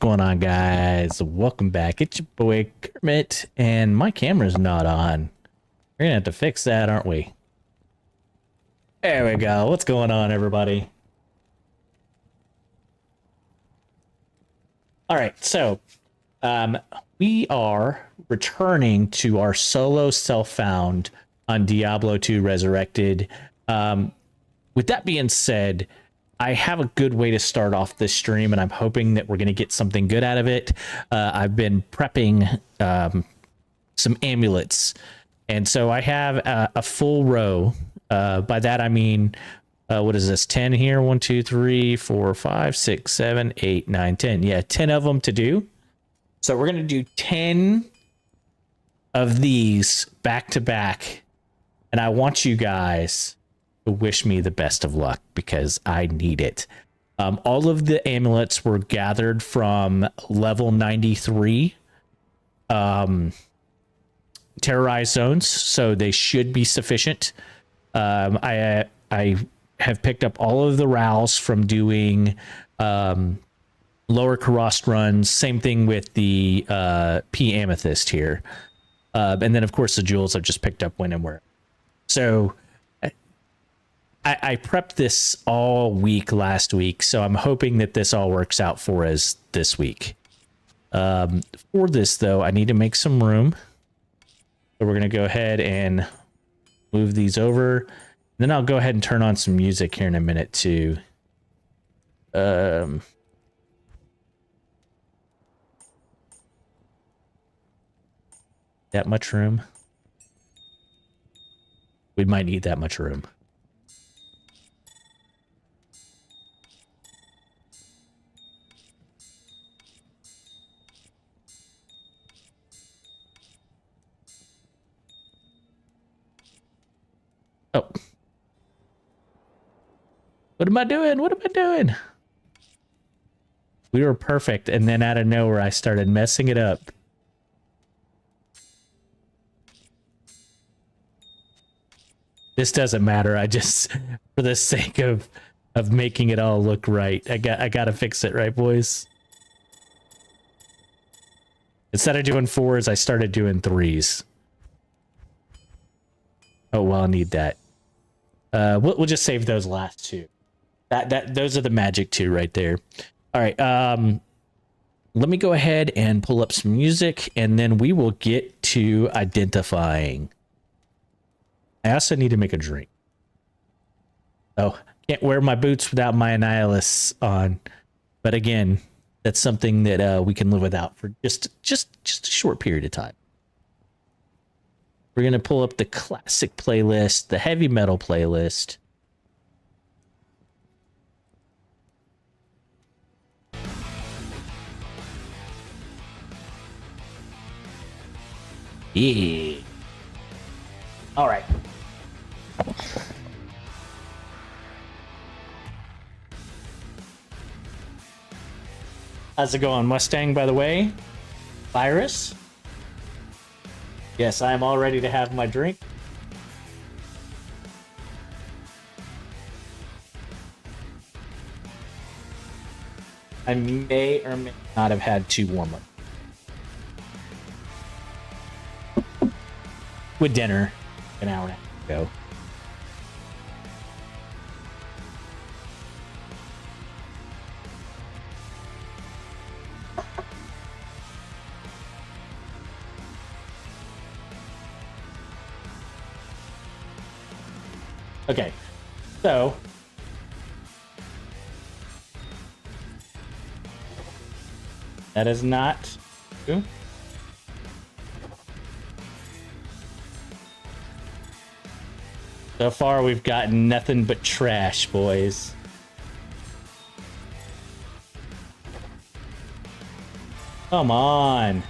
going on, guys? Welcome back. It's your boy Kermit, and my camera's not on. We're gonna have to fix that, aren't we? There we go. What's going on, everybody? All right, so we are returning to our solo self-found on Diablo 2 Resurrected. With that being said, I have a good way to start off this stream, and I'm hoping that we're going to get something good out of it. I've been prepping some amulets, and so I have a full row. By that I mean, what is this? 10 here? 1, 2, 3, 4, 5, 6, 7, 8, 9, 10. Yeah, 10 of them to do. So we're going to do 10 of these back to back, and I want you guys to wish me the best of luck because I need it. All of the amulets were gathered from level 93 terrorized zones, so they should be sufficient. I have picked up all of the RALs from doing lower Karast runs. Same thing with the P Amethyst here. And then, of course, the jewels I've just picked up when and where. So I prepped this all week last week, so I'm hoping that this all works out for us this week. For this, though, I need to make some room. So we're going to go ahead and move these over. Then I'll go ahead and turn on some music here in a minute, too. That much room? We might need that much room. Oh. What am I doing? What am I doing? We were perfect, and then out of nowhere, I started messing it up. This doesn't matter. I just, for the sake of making it all look right, I gotta fix it, right, boys? Instead of doing 4s, I started doing 3s. Oh well, I need that. We'll just save those last two. Those are the magic two right there. All right. Let me go ahead and pull up some music, and then we will get to identifying. I also need to make a drink. Oh, can't wear my boots without my Annihilus on. But again, that's something that we can live without for just a short period of time. We're going to pull up the classic playlist, the heavy metal playlist. Yeah. All right. How's it going, Mustang, by the way? Virus? Yes, I am all ready to have my drink. I may or may not have had 2 warm-up. With dinner an hour and a half ago. Okay, so that is not true. So far, we've gotten nothing but trash, boys. Come on.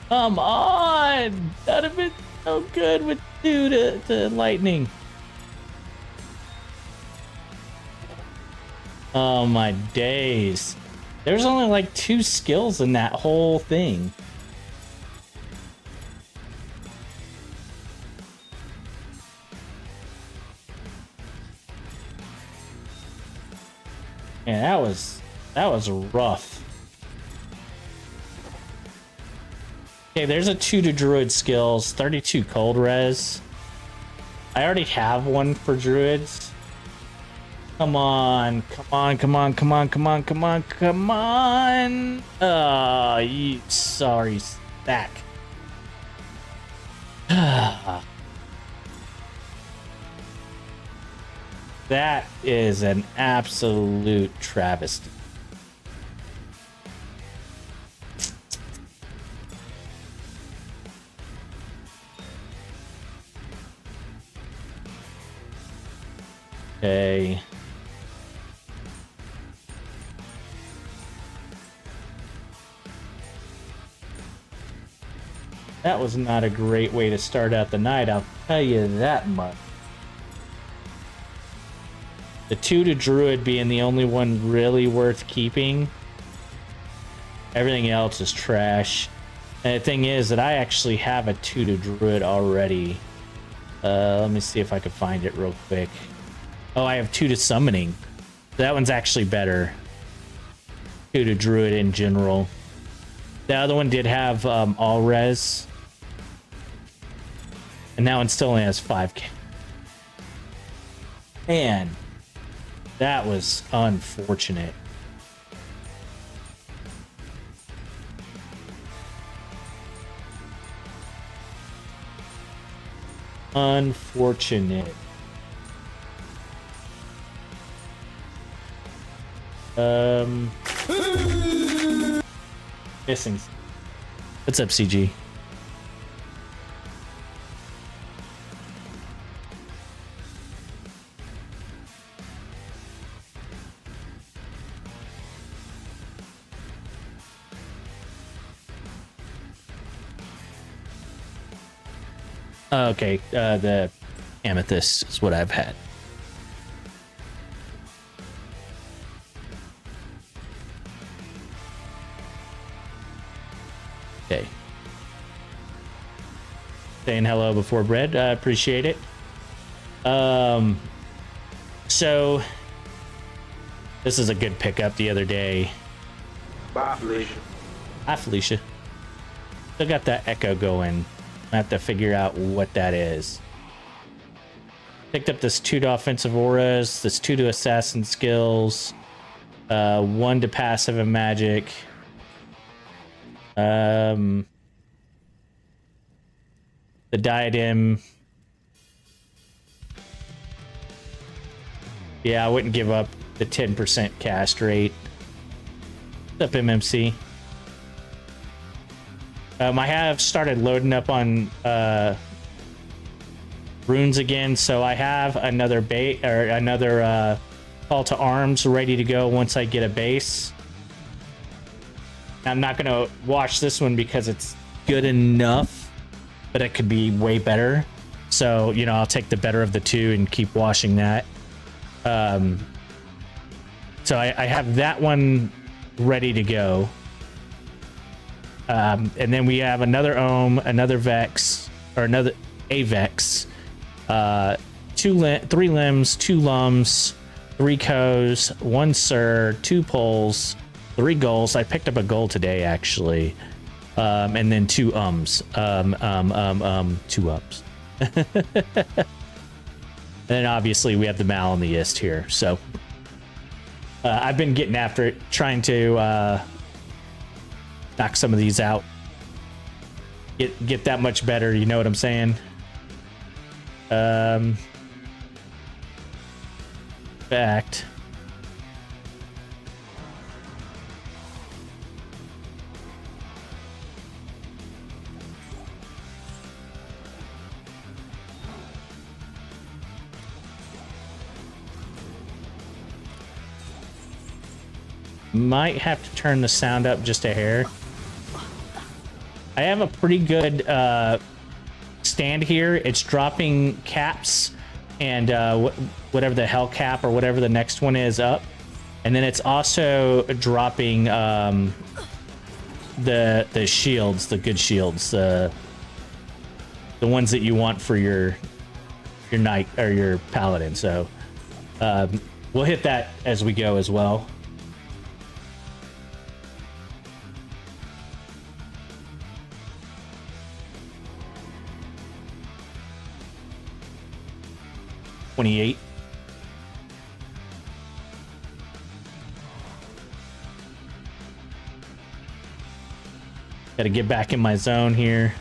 Come on! That would have been so good with 2 to lightning. Oh my days. There's only like 2 skills in that whole thing. Man, that was rough. Okay, there's a 2 to druid skills, 32 cold res. I already have one for druids. Come on, come on, come on, come on, come on, come on, come on. You sorry stack. That is an absolute travesty. Okay. That was not a great way to start out the night, I'll tell you that much. The 2 to druid being the only one really worth keeping. Everything else is trash. And the thing is that I actually have a 2 to druid already. Let me see if I can find it real quick. Oh, I have 2 to summoning. That one's actually better. 2 to druid in general. The other one did have all res. And that one still only has 5k. Man, that was unfortunate. Unfortunate. Missing. What's up, CG? Okay, the amethyst is what I've had. Okay. Saying hello before bread. I appreciate it. So this is a good pickup the other day. Bye, Felicia. Hi, Felicia. Still got that echo going. I have to figure out what that is. Picked up this 2 to offensive auras, this 2 to assassin skills, 1 to passive and magic. The diadem. Yeah, I wouldn't give up the 10% cast rate. What's up, MMC? I have started loading up on runes again, so I have another bait or another call to arms ready to go once I get a base. I'm not gonna watch this one because it's good enough, but it could be way better. So, you know, I'll take the better of the two and keep washing that. So I have that one ready to go. And then we have another Ohm, another Vex, or another Avex, 3 limbs, 2 lums, 3 co's, 1 sir, 2 poles, 3 goals. I picked up a goal today, actually. And then 2 ums. 2 ums. And then obviously we have the Mal and the Ist here. So I've been getting after it, trying to knock some of these out. Get that much better, you know what I'm saying? Fact. Might have to turn the sound up just a hair. I have a pretty good stand here. It's dropping caps and whatever the hell cap or whatever the next one is up, and then it's also dropping the shields, the good shields, the ones that you want for your knight or your paladin. So we'll hit that as we go as well. 28. Gotta get back in my zone here.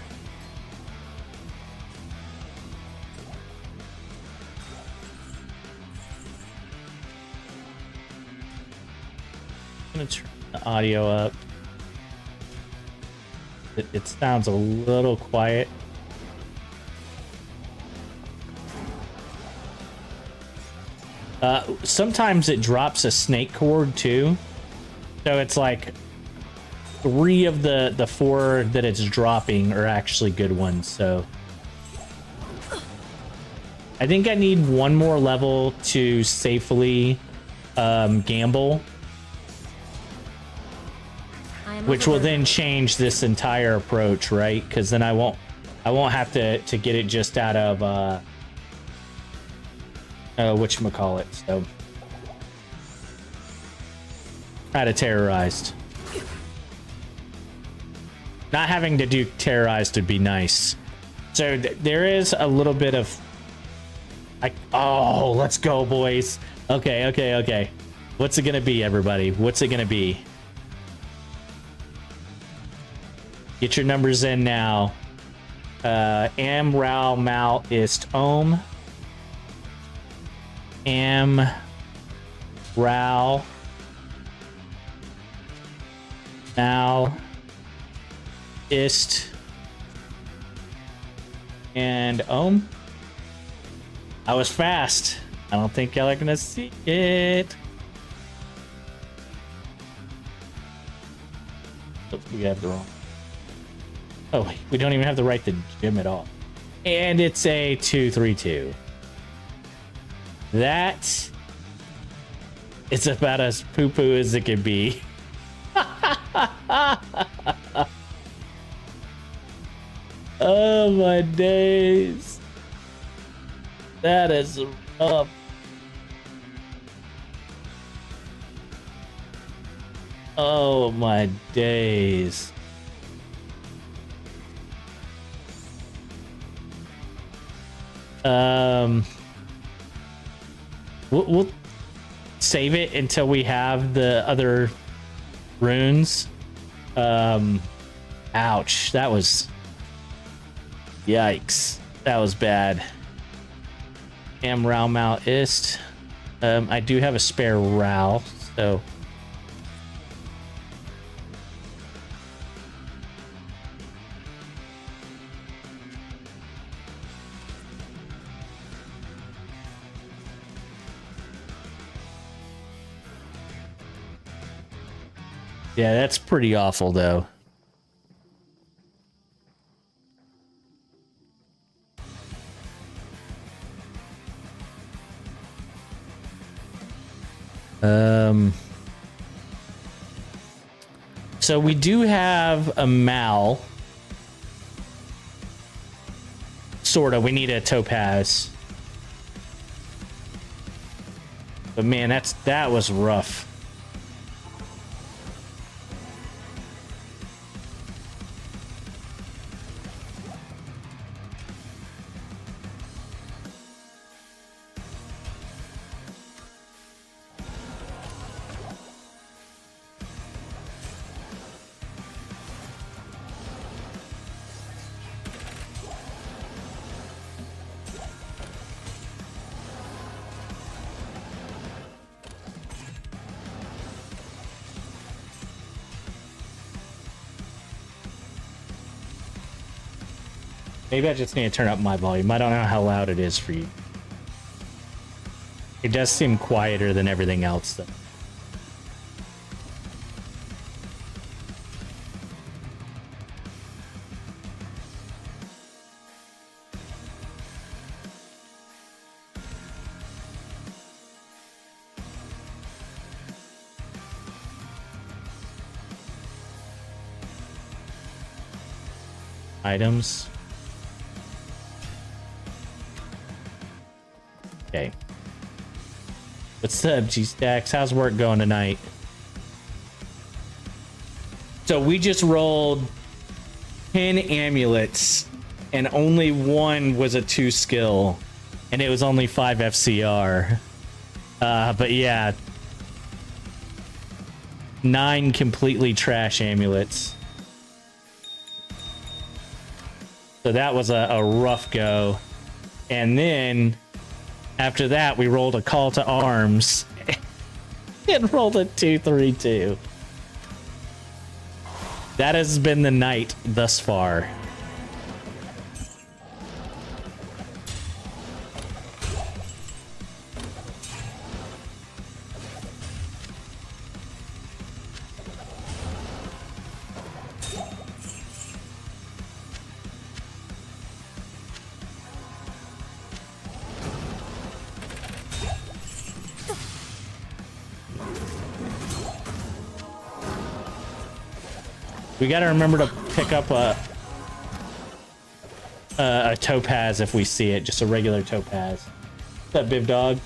I'm gonna turn the audio up. It sounds a little quiet. Sometimes it drops a snake cord too. So it's like 3 of the 4 that it's dropping are actually good ones. So I think I need 1 more level to safely gamble, which will then change this entire approach, right? Because then I won't have to get it just out of whatchamacallit. So out of terrorized. Not having to do terrorized would be nice. So there is a little bit of oh, let's go, boys. Okay. What's it gonna be, everybody? What's it gonna be? Get your numbers in now. Am, Rao, Mal, Ist, Om. Am, Rao, Mal, Ist, and Om. I was fast. I don't think y'all are gonna see it. Oops, we have the wrong. Oh, we don't even have to write the gym at all. And it's a 232. That is about as poo-poo as it can be. Oh my days. That is rough. Oh my days. We'll save it until we have the other runes. Ouch, that was yikes. That was bad. Am, Rao, Mal, Ist. I do have a spare Rao, so yeah, that's pretty awful, though. So we do have a Mal. Sorta. We need a Topaz. But man, that was rough. Maybe I just need to turn up my volume. I don't know how loud it is for you. It does seem quieter than everything else, though. Items. Okay. What's up, G-Stacks? How's work going tonight? So we just rolled 10 amulets and only one was a 2 skill. and it was only 5 FCR. But yeah, 9 completely trash amulets. So that was a rough go. And then after that, we rolled a call to arms and rolled a 2-3-2. That has been the night thus far. We gotta remember to pick up a topaz if we see it, just a regular topaz. What's up, Bib Dog?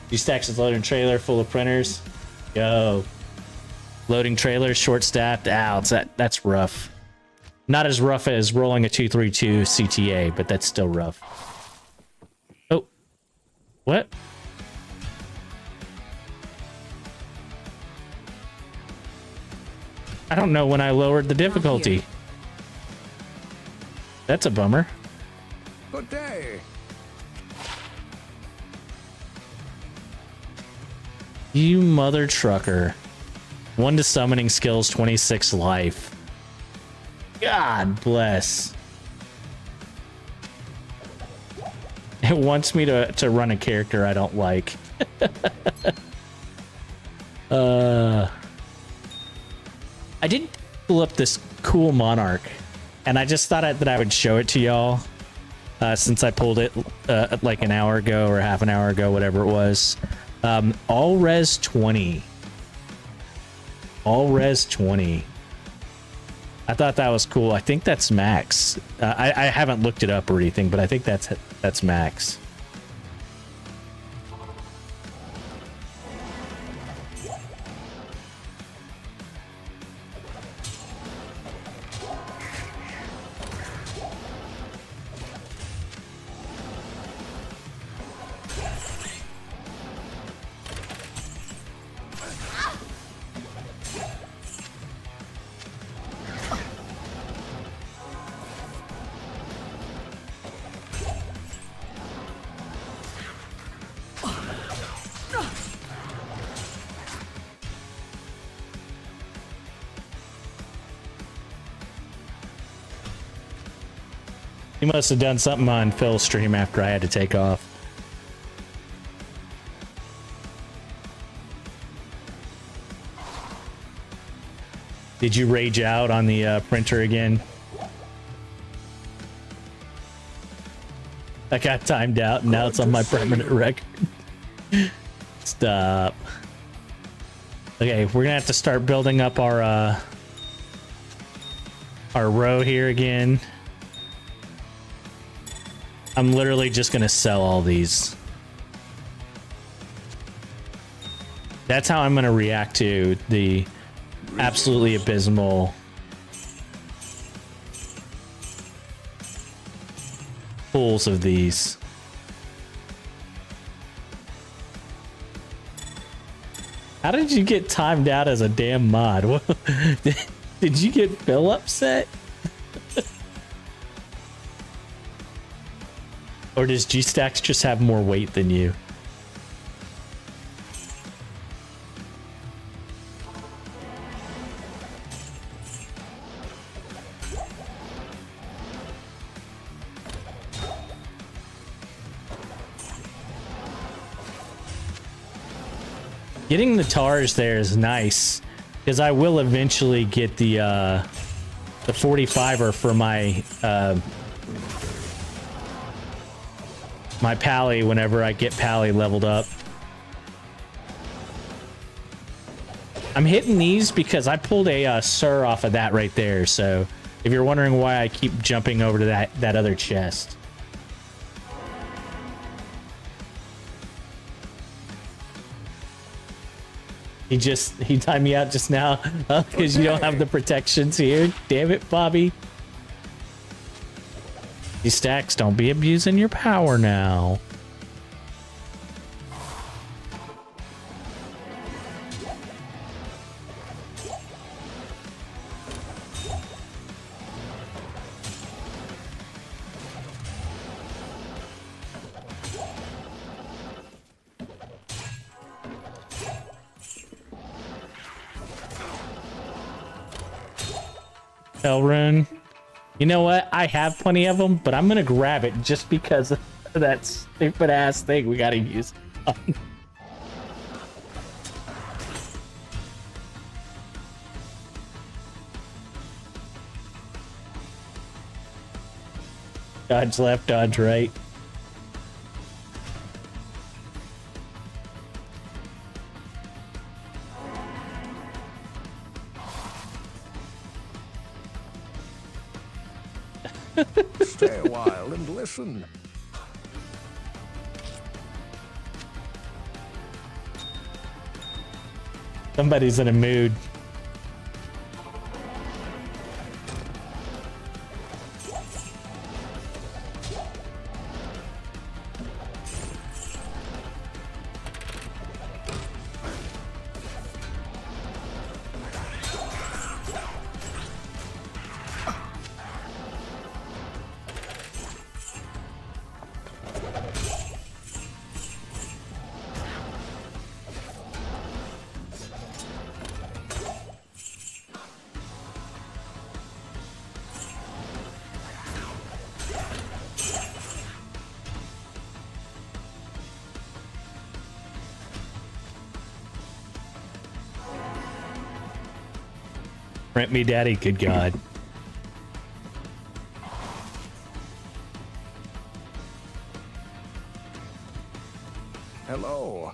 G-Stacks is loading trailer full of printers. Yo. Loading trailers, short staffed. Ow, that's rough. Not as rough as rolling a 2-3-2 CTA, but that's still rough. Oh. What? I don't know when I lowered the difficulty. That's a bummer. Good day. You mother trucker. 1 to summoning skills, 26 life. God bless. It wants me to run a character I don't like. I did pull up this cool monarch, and I just thought that I would show it to y'all, since I pulled it like an hour ago or half an hour ago, whatever it was. All res 20. All res 20. I thought that was cool. I think that's max. I haven't looked it up or anything, but I think that's max. He must have done something on Phil's stream after I had to take off. Did you rage out on the printer again? I got timed out and now it's on my permanent record. Stop. Okay, we're gonna have to start building up our row here again. I'm literally just gonna sell all these. That's how I'm gonna react to the absolutely abysmal pulls of these. How did you get timed out as a damn mod? Did you get Phil upset? Or does G-Stacks just have more weight than you? Getting the TARs there is nice, because I will eventually get the 45er for my my Pally whenever I get Pally leveled up. I'm hitting these because I pulled a Sir off of that right there, so if you're wondering why I keep jumping over to that other chest. He timed me out just now because you don't have the protections here. Damn it, Bobby. These stacks, don't be abusing your power now. Elrune. You know what? I have plenty of them, but I'm gonna grab it just because of that stupid ass thing we gotta use. Dodge left, dodge right. Stay a while and listen. Somebody's in a mood. Rent me daddy, good God. Hello.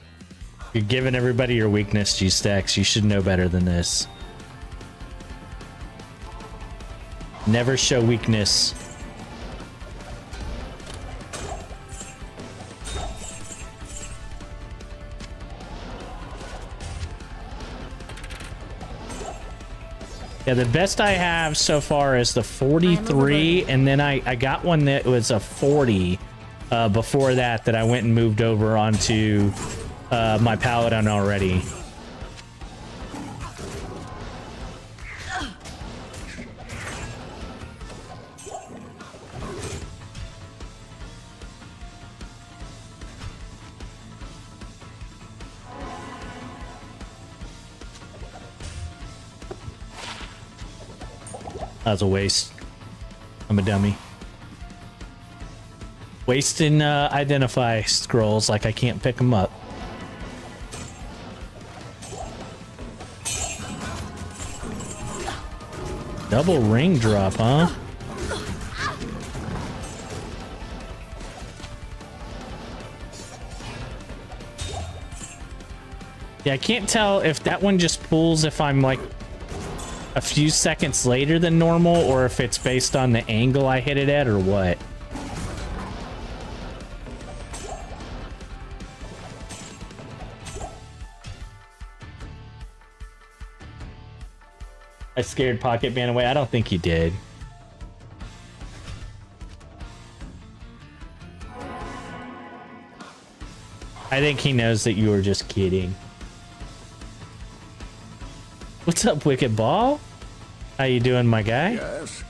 You're giving everybody your weakness, G-Stacks. You should know better than this. Never show weakness. Yeah, the best I have so far is the 43, and then I got one that was a 40 before that I went and moved over onto my Paladin already. That was a waste. I'm a dummy. Wasting identify scrolls like I can't pick them up. Double ring drop, huh? Yeah, I can't tell if that one just pulls if I'm like a few seconds later than normal, or if it's based on the angle I hit it at, or what. I scared Pocket Man away. I don't think you did. I think he knows that you were just kidding. What's up, Wicked Ball? How you doing, my guy? Yes.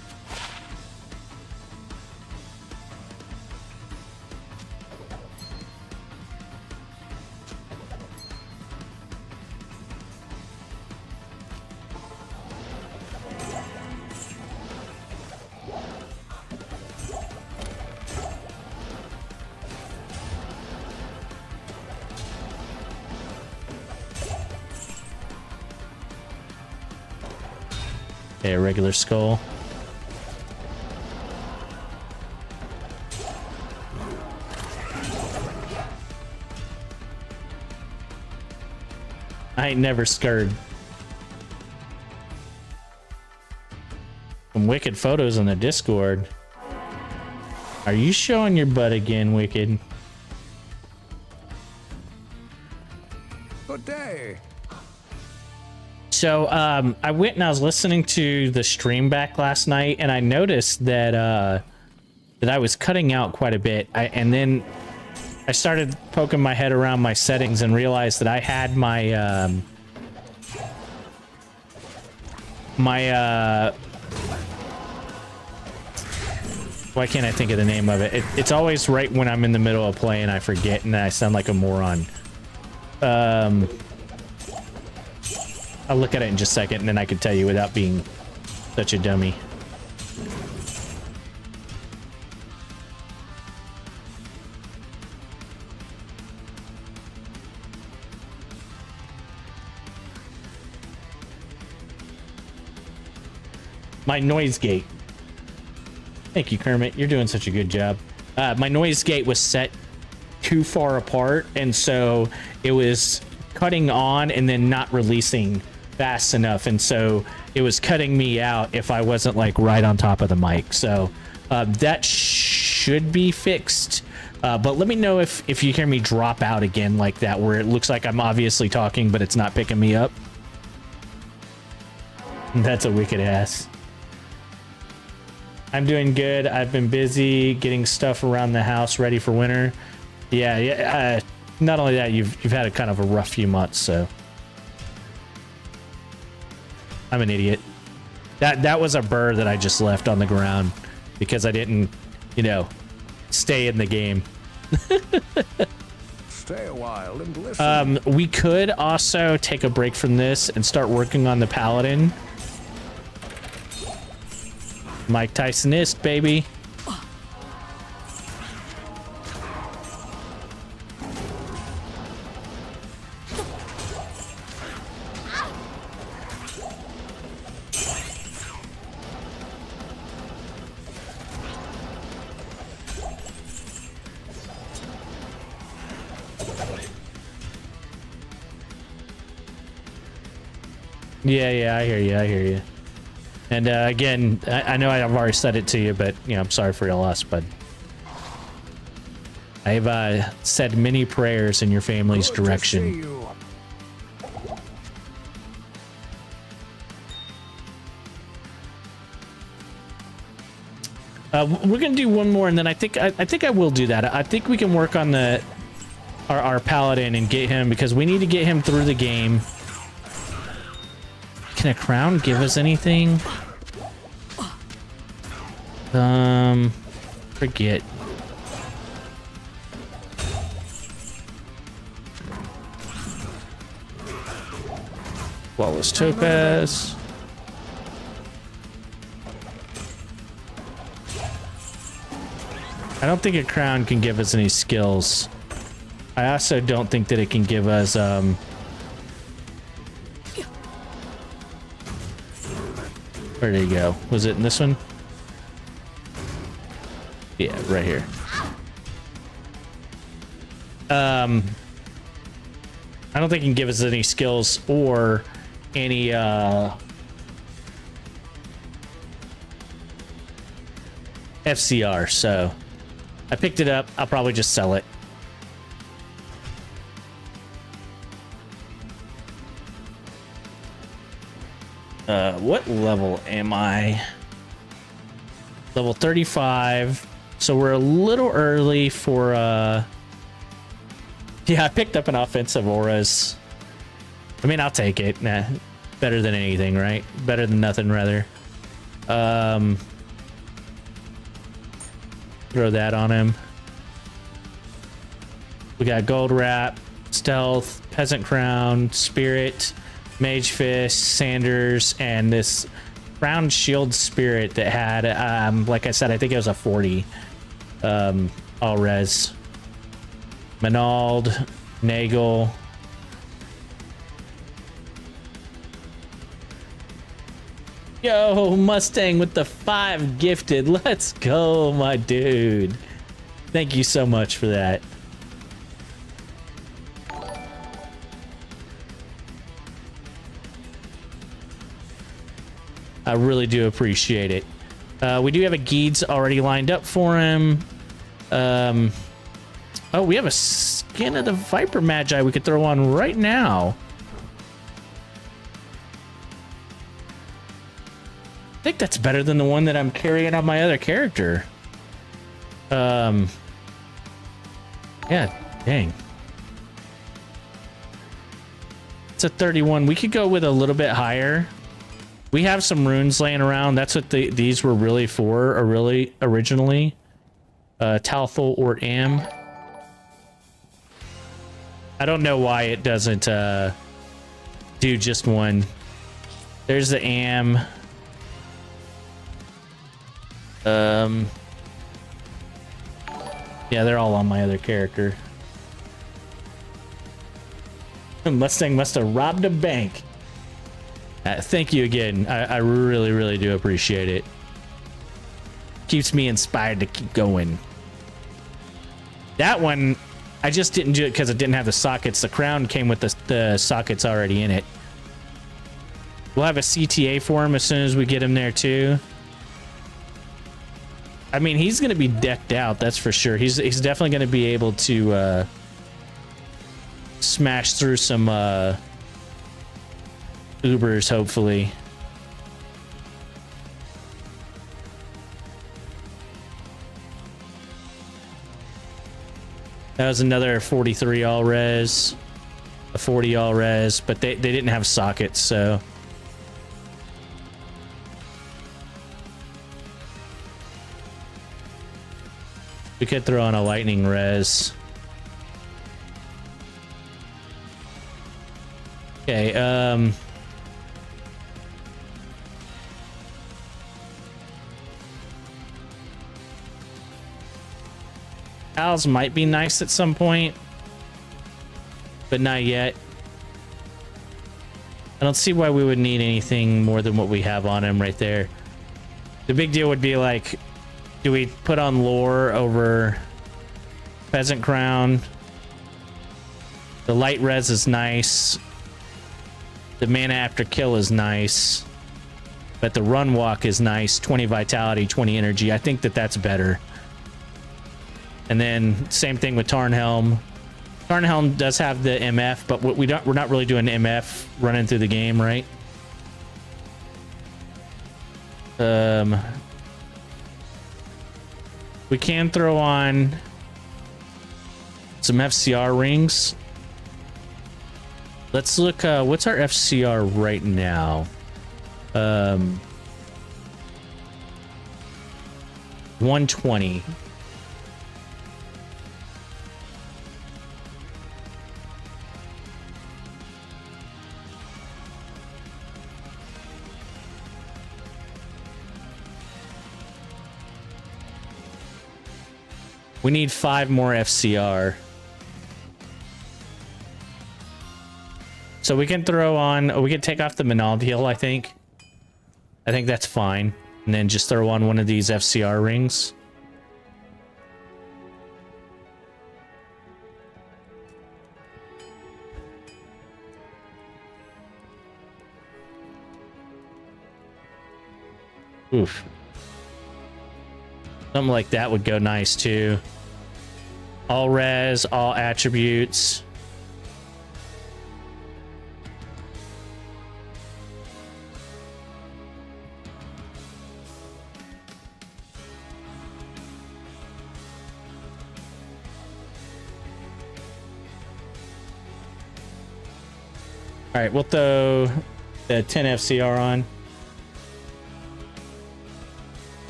Okay, a regular skull. I ain't never scared. Some wicked photos on the Discord. Are you showing your butt again, Wicked? Good day. So I went and I was listening to the stream back last night, and I noticed that that I was cutting out quite a bit. And then I started poking my head around my settings and realized that I had my why can't I think of the name of it? It's always right when I'm in the middle of playing, I forget, and I sound like a moron. I'll look at it in just a second, and then I can tell you without being such a dummy. My noise gate. Thank you, Kermit. You're doing such a good job. My noise gate was set too far apart, and so it was cutting on and then not releasing fast enough, and so it was cutting me out if I wasn't like right on top of the mic. So that should be fixed. But let me know if you hear me drop out again like that, where it looks like I'm obviously talking, but it's not picking me up. That's a wicked ass. I'm doing good. I've been busy getting stuff around the house ready for winter. Yeah. Not only that, you've had a kind of a rough few months, so I'm an idiot. That was a burr that I just left on the ground because I didn't, stay in the game. Stay a while and listen. We could also take a break from this and start working on the paladin. Mike Tysonist, baby. Yeah, I hear you. And again, I know I've already said it to you, but I'm sorry for your loss, bud. I've said many prayers in your family's direction. We're gonna do one more, and then I think I will do that. I think we can work on our paladin and get him, because we need to get him through the game. Can a crown give us anything? Forget. Flawless topaz. I don't think a crown can give us any skills. I also don't think that it can give us where did he go? Was it in this one? Yeah, right here. I don't think it can give us any skills or any FCR, so I picked it up. I'll probably just sell it. What level am I? Level 35. So we're a little early for yeah, I picked up an offensive auras. I mean, I'll take it. Nah, better than anything, right? Better than nothing, rather. Throw that on him. We got gold wrap, stealth, peasant crown, spirit, mage fist, Sanders, and this round shield spirit that had like I said, I think it was a 40 all res. Manald, Nagel. Yo, Mustang with the 5 gifted. Let's go, my dude. Thank you so much for that. I really do appreciate it. We do have a Geeds already lined up for him. Oh, we have a Skin of the Viper Magi we could throw on right now. I think that's better than the one that I'm carrying on my other character. Yeah, dang. It's a 31. We could go with a little bit higher. We have some runes laying around. That's what these were really for, or really originally. Talthol or Am. I don't know why it doesn't do just one. There's the Am. Yeah, they're all on my other character. Mustang must have robbed a bank. Thank you again. I really, really do appreciate it. Keeps me inspired to keep going. That one, I just didn't do it because it didn't have the sockets. The crown came with the sockets already in it. We'll have a CTA for him as soon as we get him there too. I mean, he's going to be decked out, that's for sure. He's definitely going to be able to smash through some Ubers, hopefully. That was another 43 all res, a 40 all res, but they didn't have sockets, so. We could throw on a lightning res. Okay, Al's might be nice at some point, but not yet. I don't see why we would need anything more than what we have on him right there. The big deal would be like, do we put on lore over Peasant Crown? The light res is nice. The mana after kill is nice. But the run walk is nice. 20 vitality, 20 energy. I think that's better. And then same thing with Tarnhelm. Tarnhelm does have the MF, but we're not really doing MF running through the game, right? We can throw on some FCR rings. Let's look, what's our FCR right now? 120. We need 5 more FCR. So we can throw on, we can take off the Menald heal, I think. I think that's fine. And then just throw on one of these FCR rings. Oof. Something like that would go nice too. All res, all attributes. All right, we'll throw the 10 FCR on.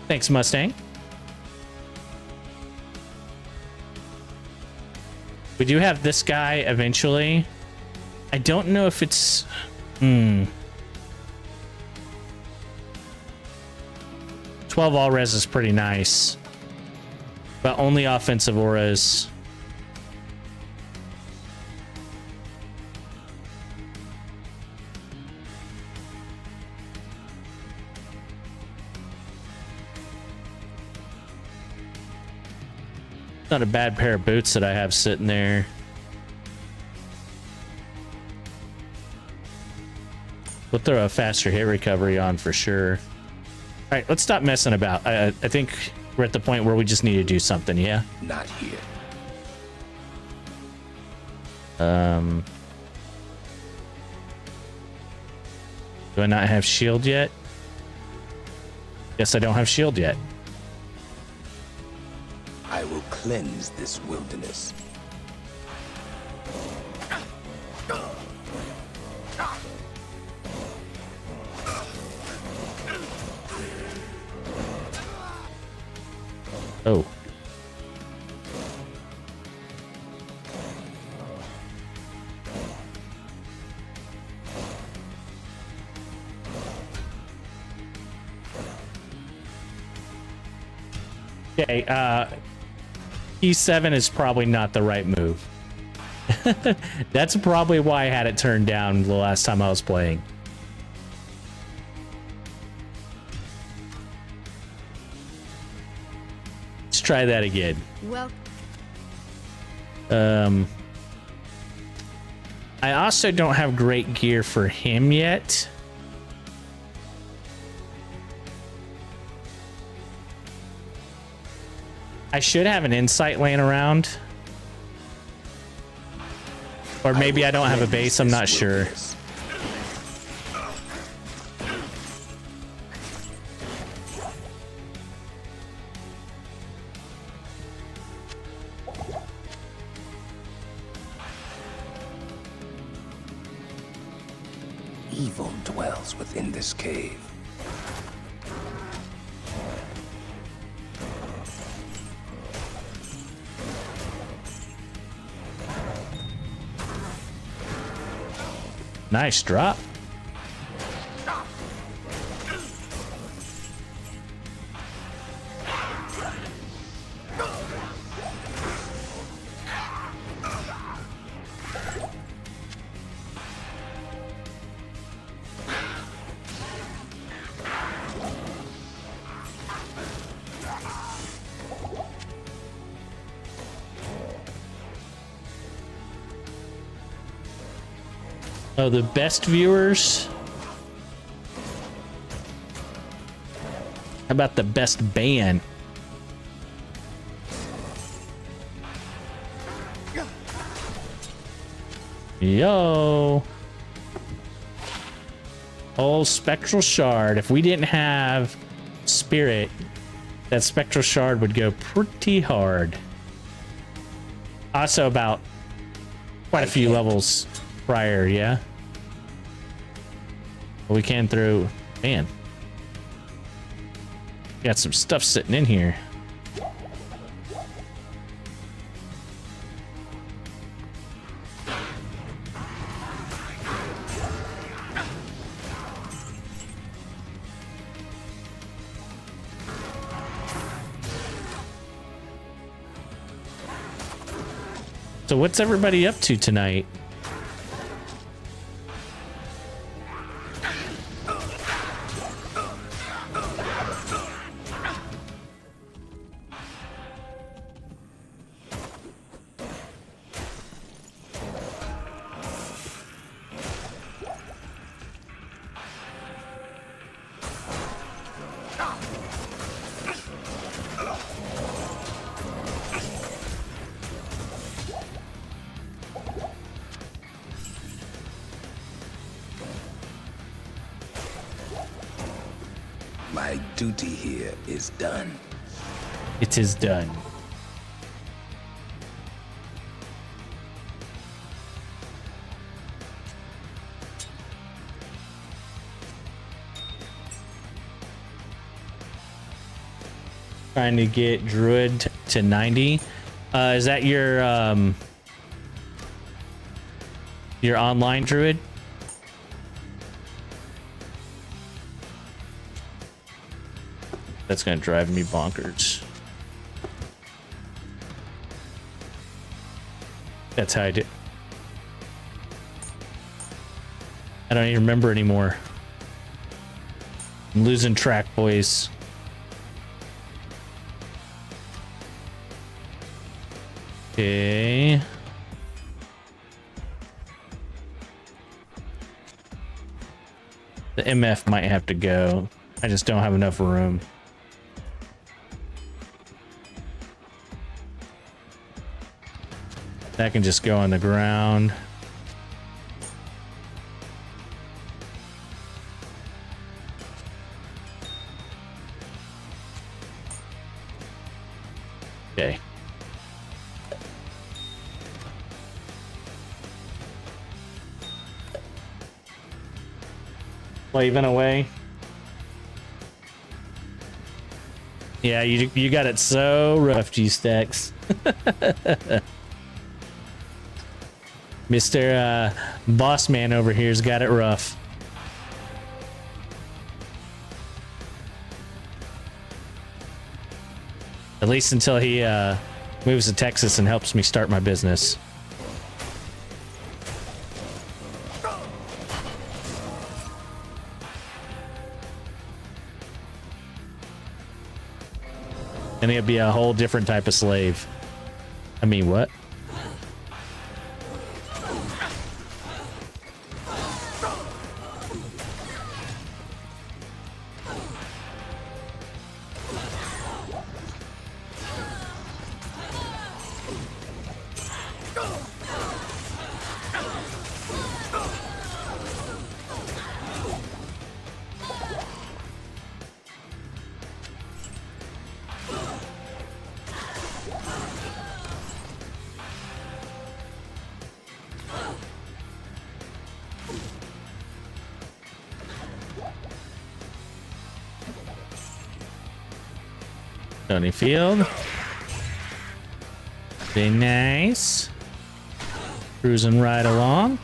Thanks, Mustang. We do have this guy eventually. I don't know if it's... 12 all res is pretty nice. But only offensive auras. Not a bad pair of boots that I have sitting there. We'll throw a faster hit recovery on for sure. All right, let's stop messing about. I think we're at the point where we just need to do something, yeah? Not here. Do I not have shield yet? Yes, I don't have shield yet. cleanse this wilderness. Oh. Okay, E7 is probably not the right move. That's probably why I had it turned down the last time I was playing. Let's try that again. Well, I also don't have great gear for him yet. I should have an insight laying around. Or maybe I don't have a base, I'm not sure. Evil dwells within this cave. Nice drop. Oh, the best viewers? How about the best band? Yo. Oh, Spectral Shard. If we didn't have Spirit, that Spectral Shard would go pretty hard. Also about quite a few levels prior, yeah? But we can throw... Man. Got some stuff sitting in here. So what's everybody up to tonight? My duty here is done. It is done. Trying to get Druid to 90. Is that your online Druid? That's gonna drive me bonkers. That's how I did. I don't even remember anymore. I'm losing track, boys. Okay. The MF might have to go. I just don't have enough room. That can just go on the ground. Okay. Slaving away. Yeah, you got it so rough, G-Stacks. Mr. Boss Man over here's got it rough. At least until he moves to Texas and helps me start my business. And he'll be a whole different type of slave. I mean, what? Stony Field. Very nice. Cruising right along.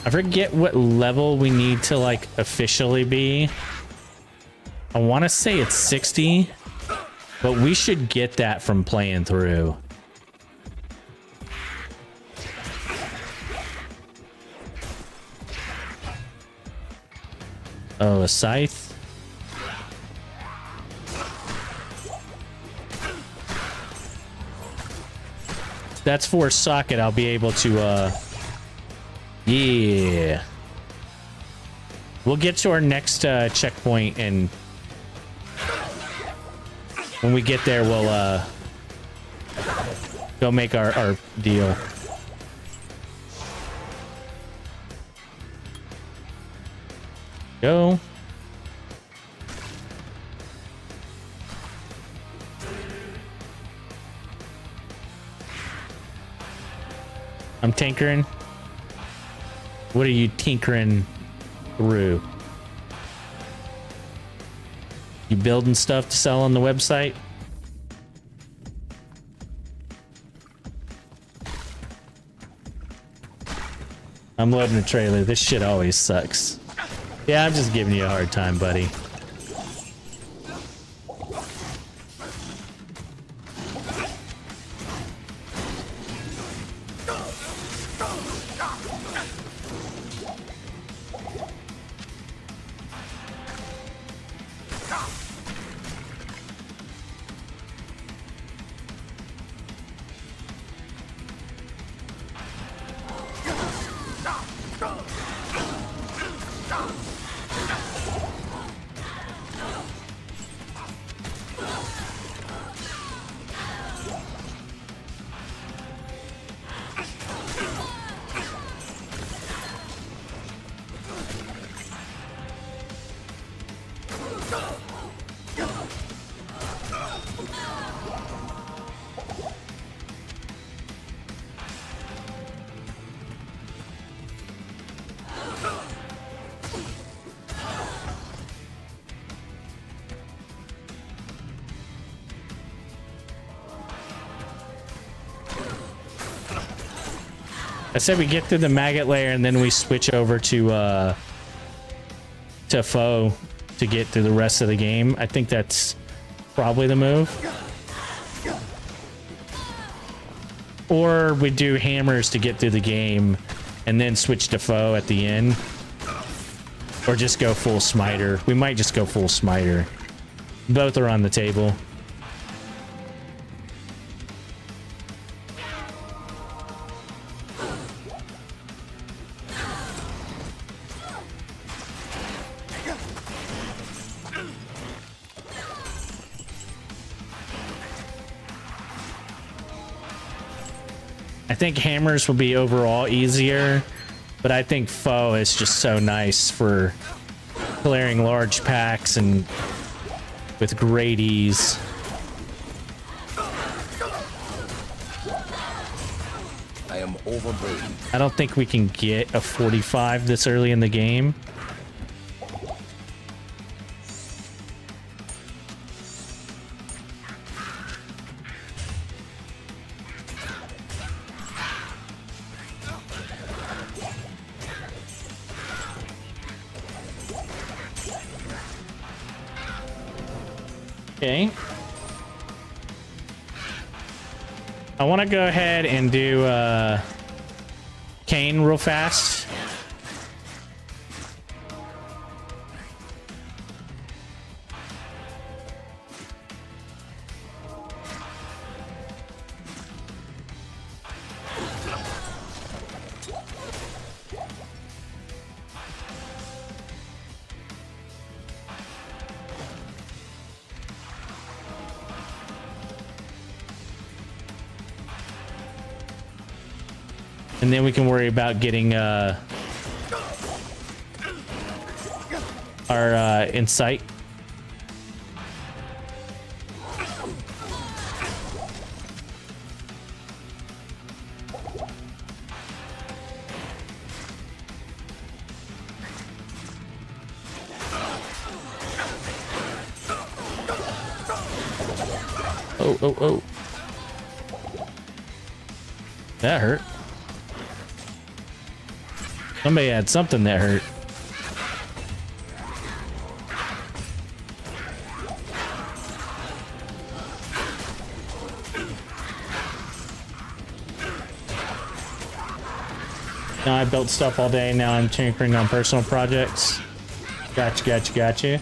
I forget what level we need to like officially be. I want to say it's 60, but we should get that from playing through. Oh, a scythe. That's for a socket. I'll be able to, yeah. We'll get to our next checkpoint, and when we get there, we'll go make our deal. Go. I'm tinkering. What are you tinkering through? You building stuff to sell on the website? I'm loading a trailer. This shit always sucks. Yeah, I'm just giving you a hard time, buddy. I said we get through the maggot layer and then we switch over to foe to get through the rest of the game. I think that's probably the move. Or we do hammers to get through the game and then switch to foe at the end. Or just go full smiter. We might just go full smiter. Both are on the table. I think hammers will be overall easier, but I think foe is just so nice for clearing large packs and with great ease. I I am overburdened. I don't think we can get a 45 this early in the game. Okay. I want to go ahead and do Kane real fast. And then we can worry about getting our insight. Oh. That hurt. Somebody had something that hurt. Now I built stuff all day. Now I'm tinkering on personal projects. Gotcha.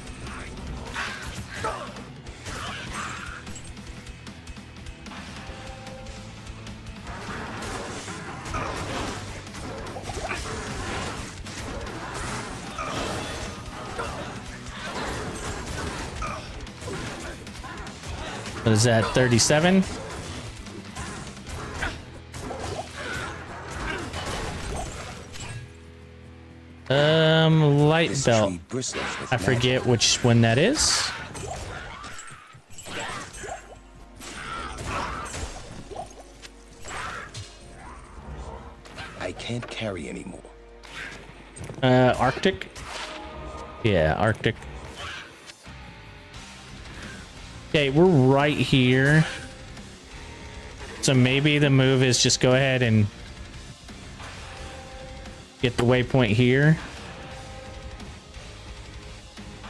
What is that, 37? Light belt. I forget which one that is. I can't carry anymore. Arctic? Yeah, Arctic. Okay, we're right here. So maybe the move is just go ahead and get the waypoint here.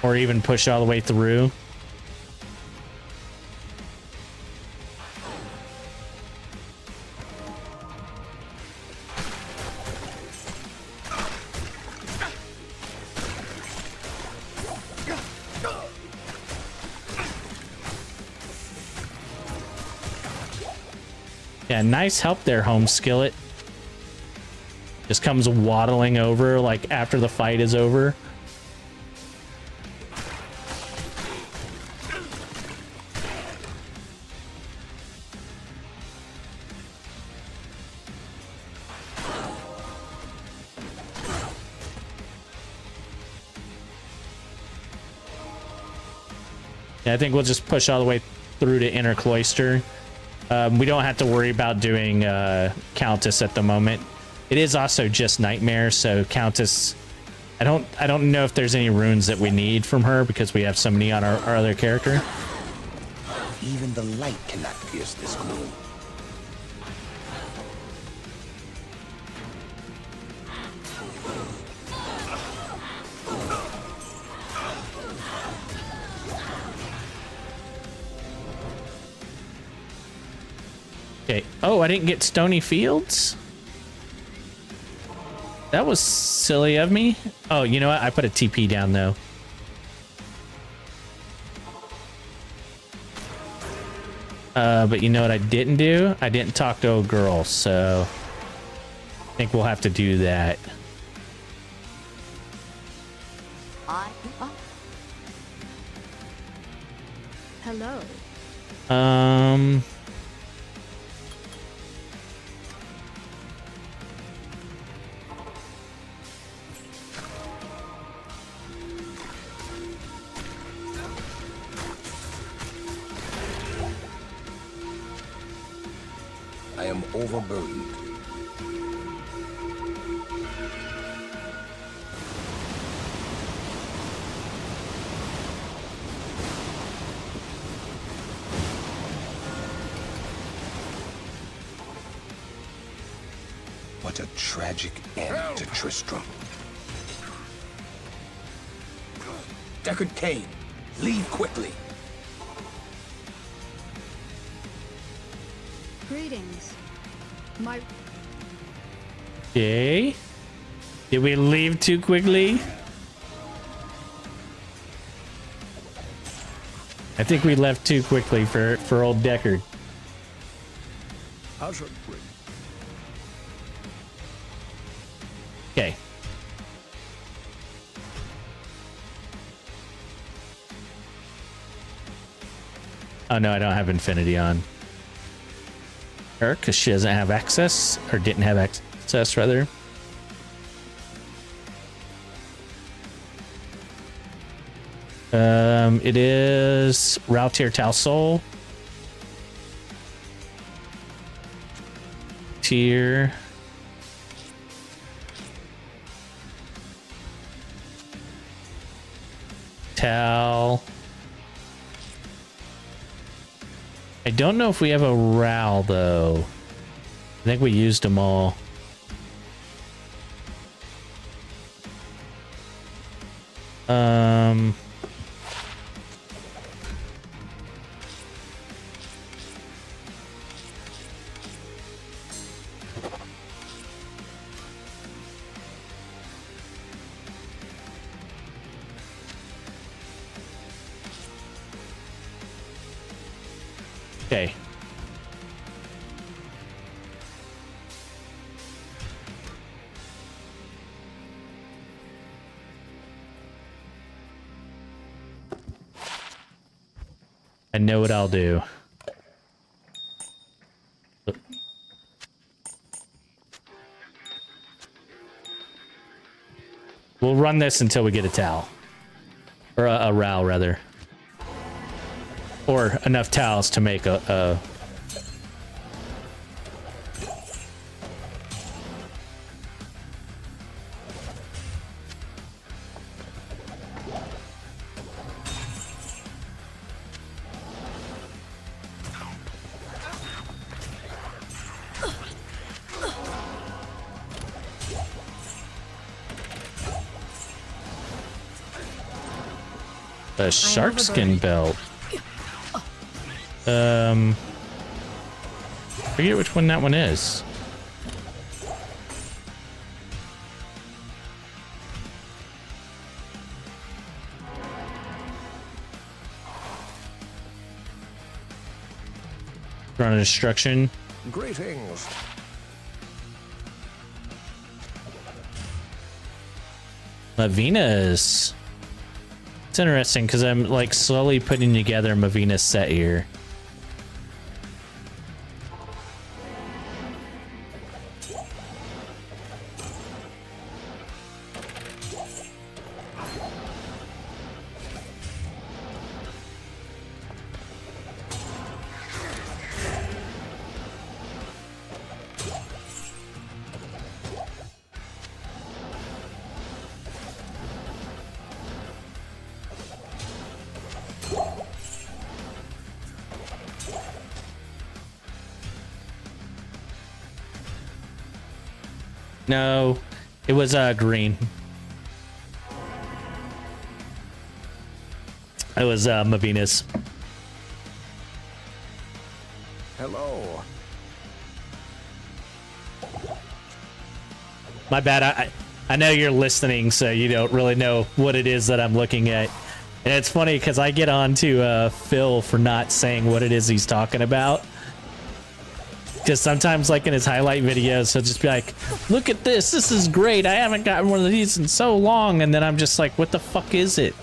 Or even push all the way through. Yeah, nice help there, Home Skillet. Just comes waddling over like after the fight is over. Yeah, I think we'll just push all the way through to Inner Cloister. We don't have to worry about doing Countess at the moment. It is also just Nightmare, so Countess, I don't know if there's any runes that we need from her because we have so many on our other character. Even the light cannot pierce this gloom. Okay. Oh, I didn't get Stony Fields? That was silly of me. Oh, you know what? I put a TP down, though. But you know what I didn't do? I didn't talk to a girl, so I think we'll have to do that. Hello. I am overburdened. What a tragic end to Tristram. Deckard Cain, leave quickly. Greetings. My Okay. Did we leave too quickly? I think we left too quickly for old Deckard. Okay. Oh no, I don't have Infinity on her because she doesn't have access, or didn't have access rather. It is Rautir Tal Sol. Tier. Tal. I don't know if we have a Ral though. I think we used them all. Okay. I know what I'll do. We'll run this until we get a Tal. Or a Ral, rather. Or enough Tals to make a shark skin belt. Forget which one that one is. Run of Destruction. Greetings. Mavina's. It's interesting because I'm like slowly putting together Mavina's set here. No, it was green. It was Mavina's. Hello. My bad. I know you're listening, so you don't really know what it is that I'm looking at. And it's funny because I get on to Phil for not saying what it is he's talking about. Because sometimes, like in his highlight videos, he'll just be like, look at this. This is great. I haven't gotten one of these in so long. And then I'm just like, what the fuck is it?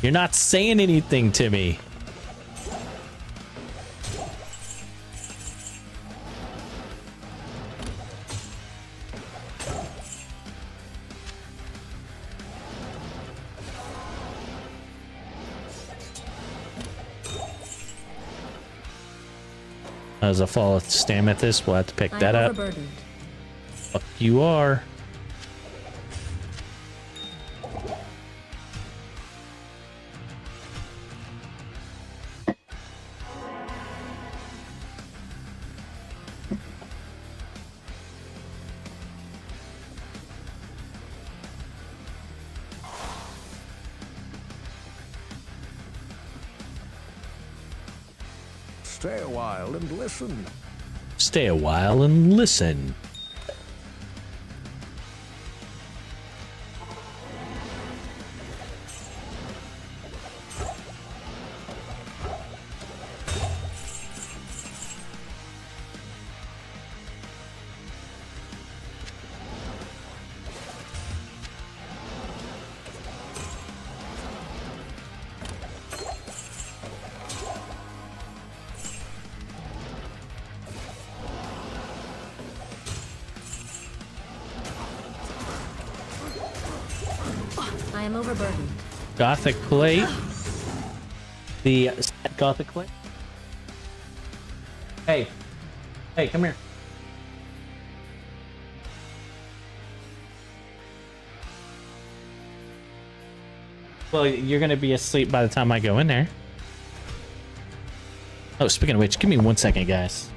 You're not saying anything to me. As a fall of Stamethus, we'll have to pick that up. Fuck you are. Stay a while and listen. Stay a while and listen. I am overburdened. Gothic plate. The Gothic plate. Hey. Hey, come here. Well, you're gonna be asleep by the time I go in there. Oh, speaking of which, give me 1 second, guys.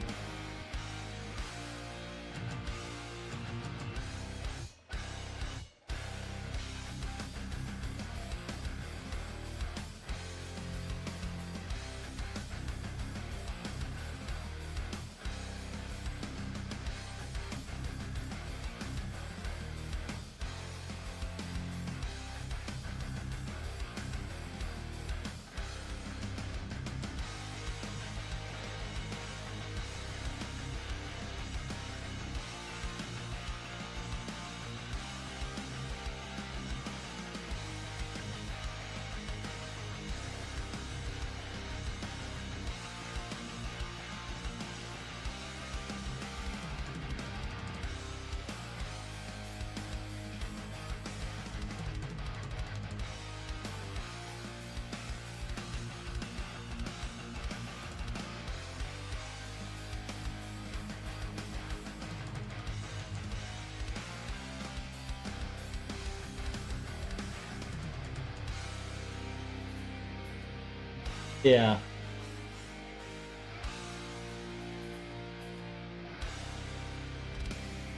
Yeah.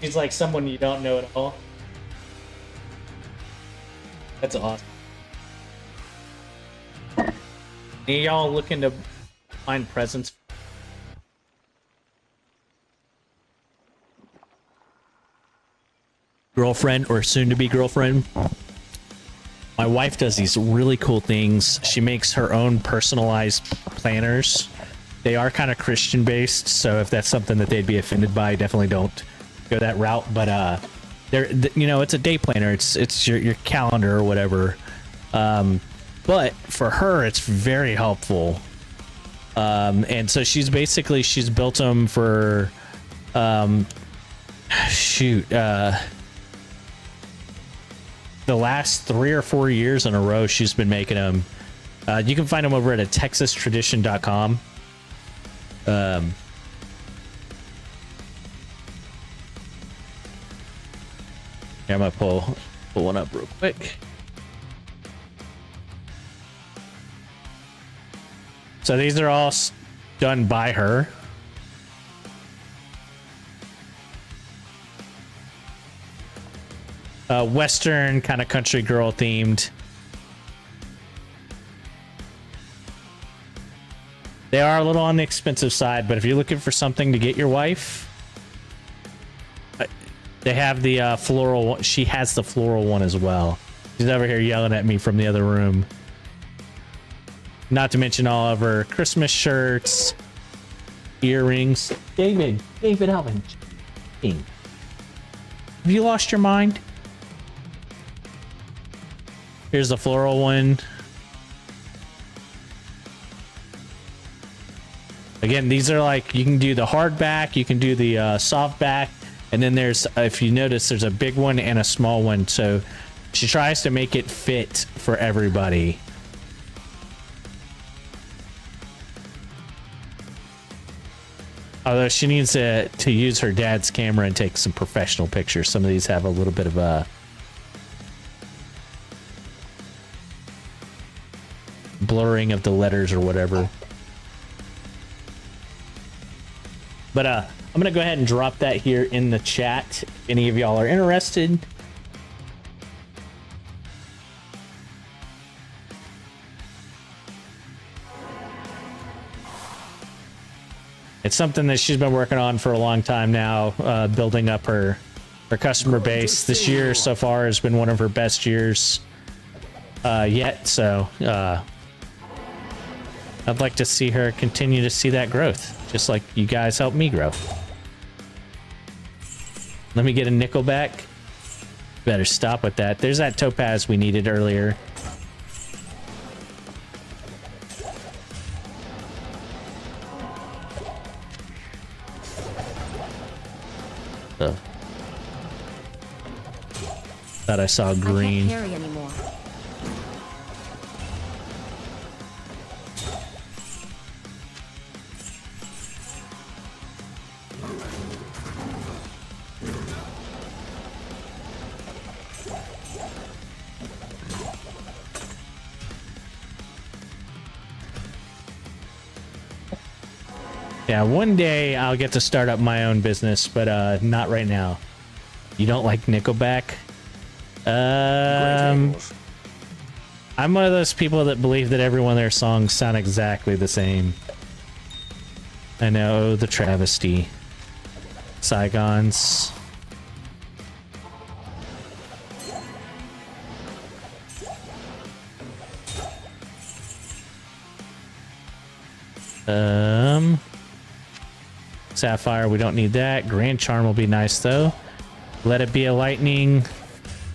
She's like someone you don't know at all. That's awesome. Any of y'all looking to find presents? Girlfriend or soon to be girlfriend? My wife does these really cool things. She makes her own personalized planners. They are kind of Christian based, so if that's something that they'd be offended by, definitely don't go that route. But they're, you know, it's a day planner. It's your calendar or whatever. But for her, it's very helpful. And so she's built them for the last 3 or 4 years in a row. She's been making them. You can find them over at texastradition.com. Here, I'm gonna pull one up real quick. So these are all done by her. Western kind of country girl themed. They are a little on the expensive side, but if you're looking for something to get your wife, they have the floral one. She has the floral one as well. She's over here yelling at me from the other room. Not to mention all of her Christmas shirts, earrings. David Alvin. Have you lost your mind? Here's the floral one. Again, these are like, you can do the hard back, you can do the soft back, and then there's, if you notice, there's a big one and a small one. So she tries to make it fit for everybody. Although she needs to use her dad's camera and take some professional pictures. Some of these have a little bit of a blurring of the letters or whatever. But I'm gonna go ahead and drop that here in the chat if any of y'all are interested. It's something that she's been working on for a long time now, building up her customer base. This year so far has been one of her best years yet. So I'd like to see her continue to see that growth, just like you guys helped me grow. Let me get a nickel back. Better stop with that. There's that topaz we needed earlier. Oh. Thought I saw green. I can't carry anymore. Yeah, one day I'll get to start up my own business, but not right now. You don't like Nickelback? I'm one of those people that believe that every one of their songs sound exactly the same. I know, the travesty. Saigons. Sapphire, we don't need that. Grand Charm will be nice though. Let it be a lightning.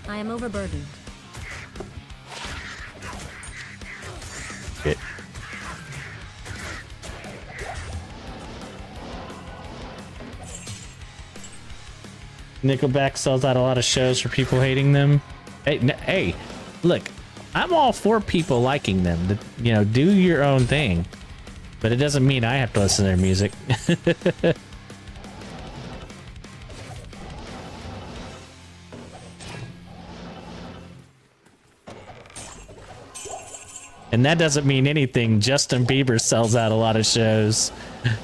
I am overburdened. Shit. Nickelback sells out a lot of shows for people hating them. Hey, hey, look, I'm all for people liking them. You know, do your own thing. But it doesn't mean I have to listen to their music. And that doesn't mean anything. Justin Bieber sells out a lot of shows.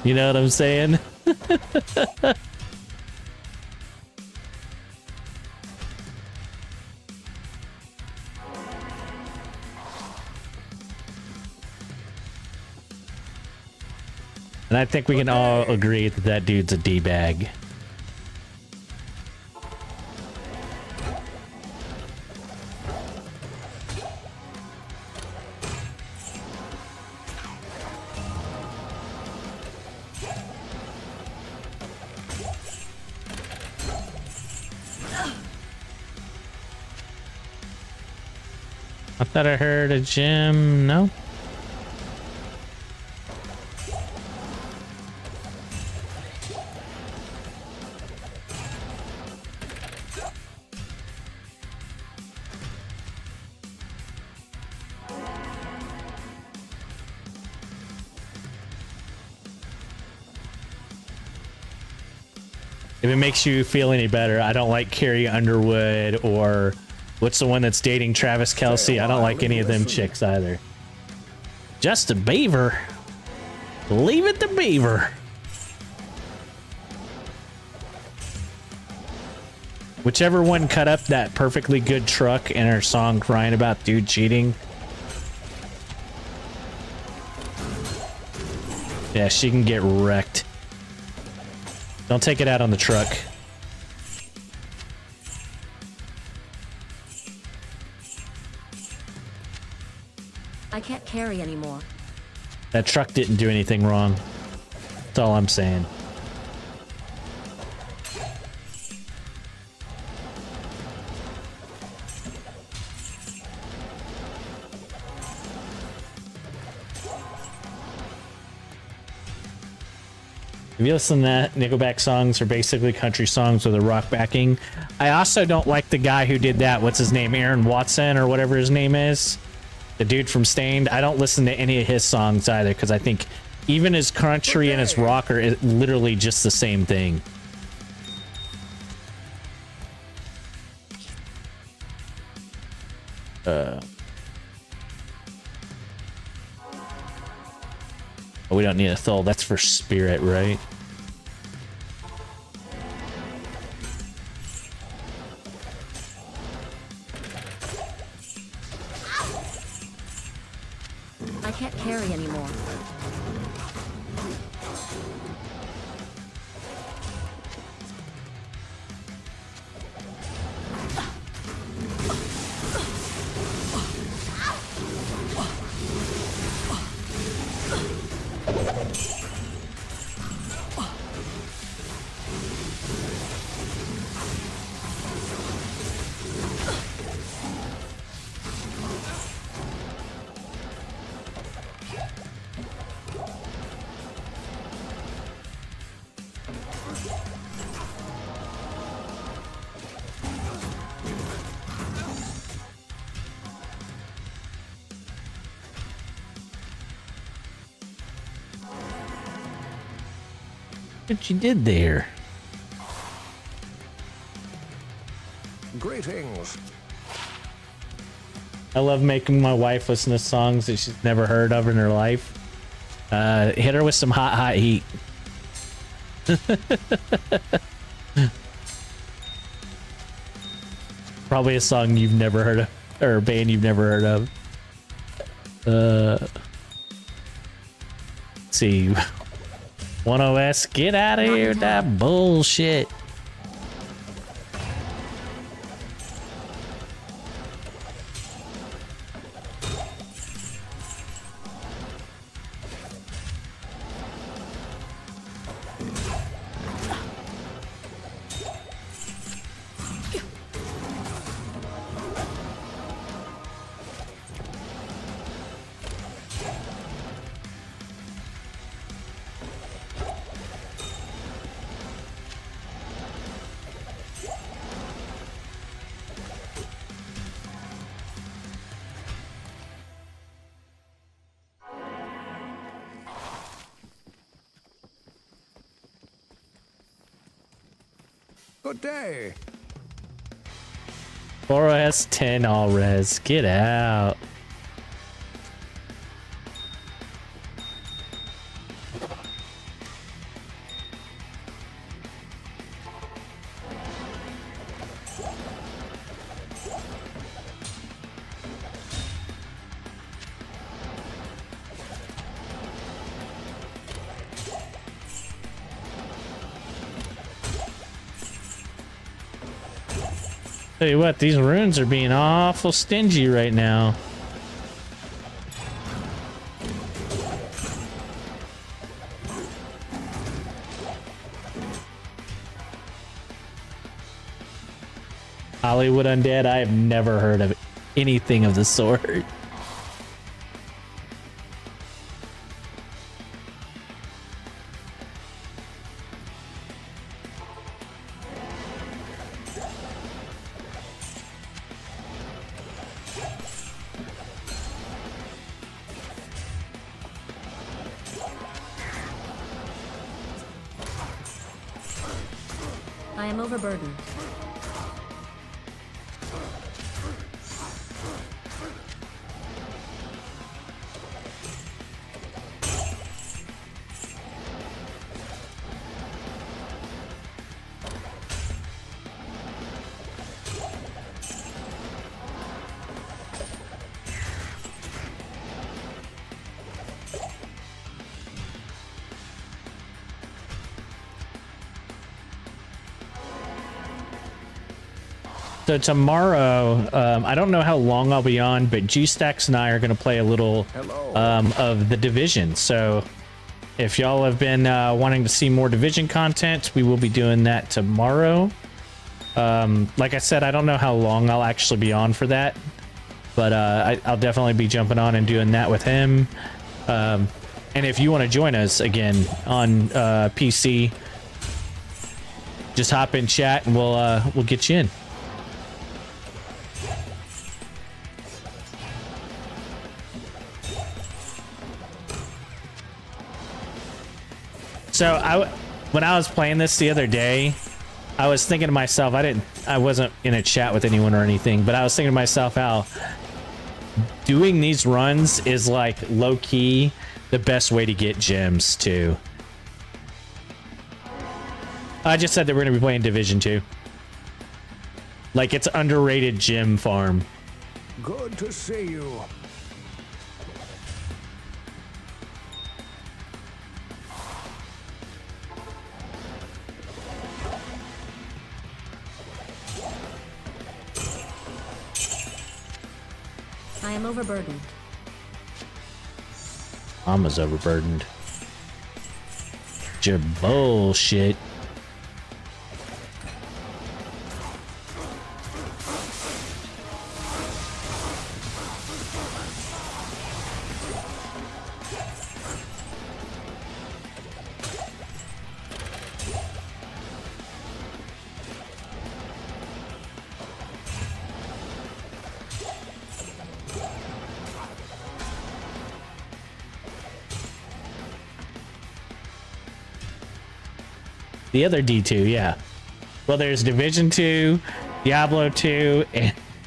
You know what I'm saying? And I think we can all agree that that dude's a D-bag. I thought I heard a gem. No? If it makes you feel any better, I don't like Carrie Underwood or what's the one that's dating Travis Kelce? I don't like any of them chicks either. Just a beaver. Leave it to Beaver. Whichever one cut up that perfectly good truck in her song crying about dude cheating. Yeah, she can get wrecked. Don't take it out on the truck. I can't carry anymore. That truck didn't do anything wrong. That's all I'm saying. If you listen to that, Nickelback songs are basically country songs with a rock backing. I also don't like the guy who did that. What's his name? Aaron Watson or whatever his name is. The dude from Stained. I don't listen to any of his songs either because I think even his country and his rock are literally just the same thing. Oh, we don't need a Thul. That's for Spirit, right? I can't carry anymore. What you did there? Greetings. I love making my wife listen to songs that she's never heard of in her life. Hit her with some hot heat. Probably a song you've never heard of, or a band you've never heard of. Let's see. 1OS, get out of here with that bullshit. Good day. 4OS 10 all res. Get out. Tell you what, these runes are being awful stingy right now. Hollywood Undead, I have never heard of anything of the sort. I am overburdened. So tomorrow, I don't know how long I'll be on, but G-Stacks and I are going to play a little of The Division. So if y'all have been wanting to see more Division content, we will be doing that tomorrow. Like I said, I don't know how long I'll actually be on for that, but I'll definitely be jumping on and doing that with him. And if you want to join us again on PC, just hop in chat and we'll get you in. So when I was playing this the other day, I was thinking to myself, I wasn't in a chat with anyone or anything, but I was thinking to myself how doing these runs is like low key the best way to get gems too. I just said that we're going to be playing Division 2. Like, it's underrated gem farm. Good to see you. I am overburdened. Mama's overburdened. Your bullshit. The other D2, yeah. Well, there's Division 2, Diablo 2,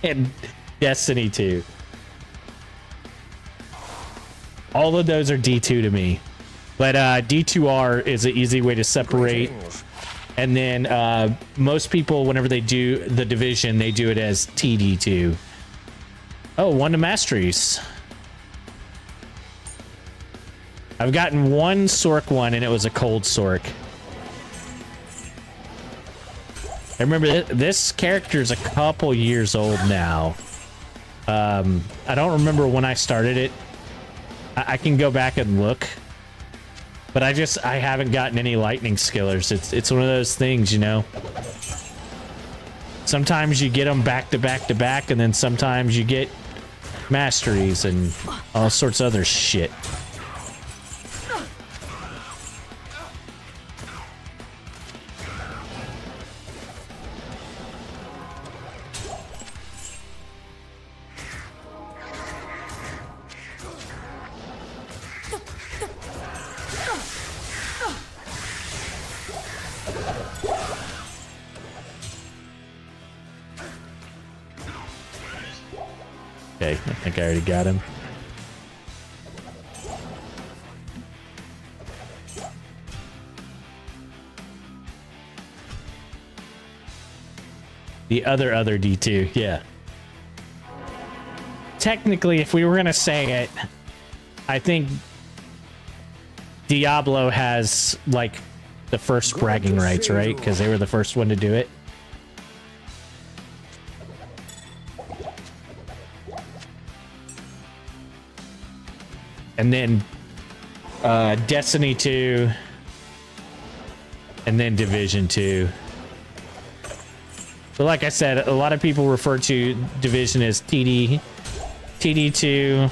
and Destiny 2. All of those are D2 to me. But D2R is an easy way to separate. And then most people, whenever they do the Division, they do it as TD2. Oh, 1 to Masteries. I've gotten 1 Sork one, and it was a cold Sork. I remember this character's a couple years old now. I don't remember when I started it. I can go back and look, but I haven't gotten any lightning skillers. It's one of those things, you know. Sometimes you get them back to back to back, and then sometimes you get masteries and all sorts of other shit. Okay, I think I already got him. The other D2, yeah. Technically, if we were gonna say it, I think Diablo has like the first bragging rights, right? Because they were the first one to do it. And then Destiny 2, and then Division 2. But like I said, a lot of people refer to Division as TD2,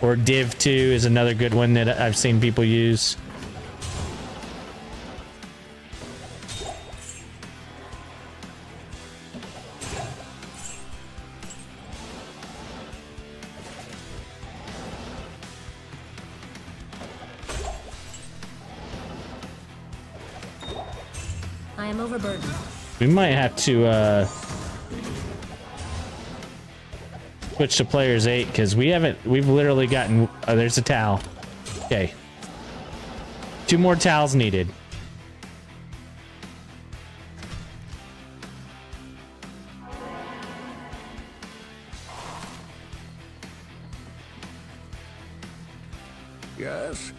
or Div 2 is another good one that I've seen people use. I am overburdened. We might have to switch to players 8 because we've literally gotten, oh, there's a towel. Okay. 2 more towels needed. Yes?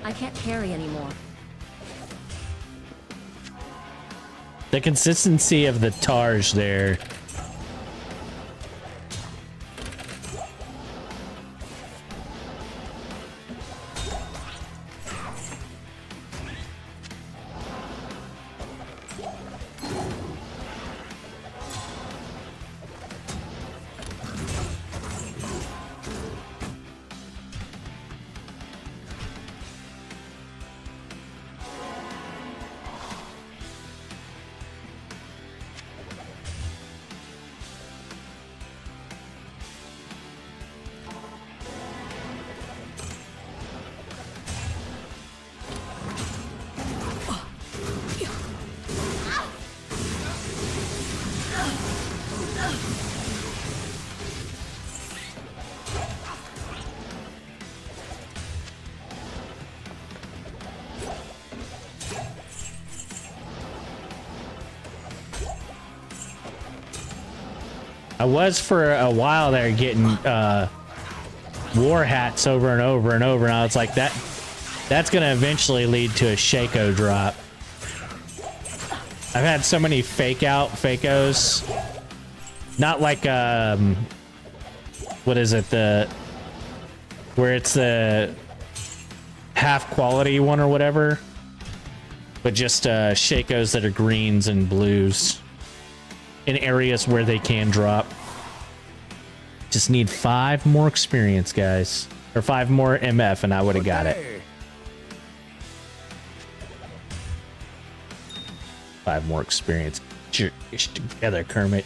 I can't carry anymore. The consistency of the Targe there. I was for a while there getting war hats over and over and over, and I was like, that's gonna eventually lead to a Shaco drop. I've had so many fakos, not like what is it, the where it's the half quality one or whatever, but just Shakos that are greens and blues in areas where they can drop. Just need 5 more experience, guys, or 5 more MF, and I would have got it. 5 more experience. Get your ish together, Kermit.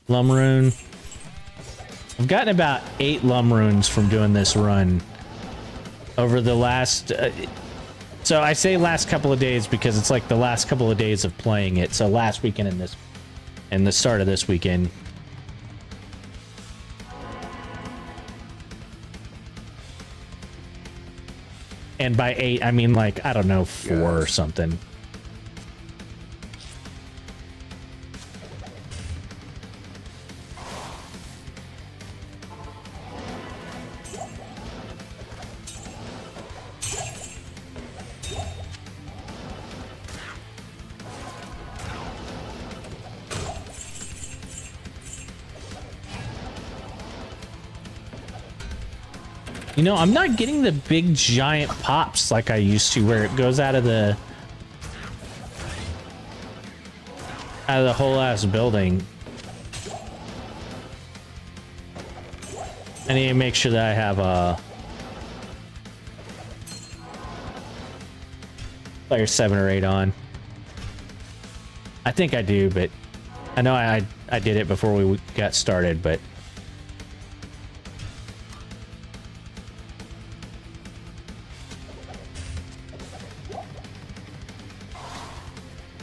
Lumrune. I've gotten about 8 Lumrunes from doing this run over the last so I say last couple of days because it's like the last couple of days of playing it. So last weekend and the start of this weekend. And by 8 I mean, like, I don't know, 4 or something. You know, I'm not getting the big giant pops like I used to, where it goes out of the whole ass building. I need to make sure that I have player 7 or 8 on. I think I do, but I know I did it before we got started, but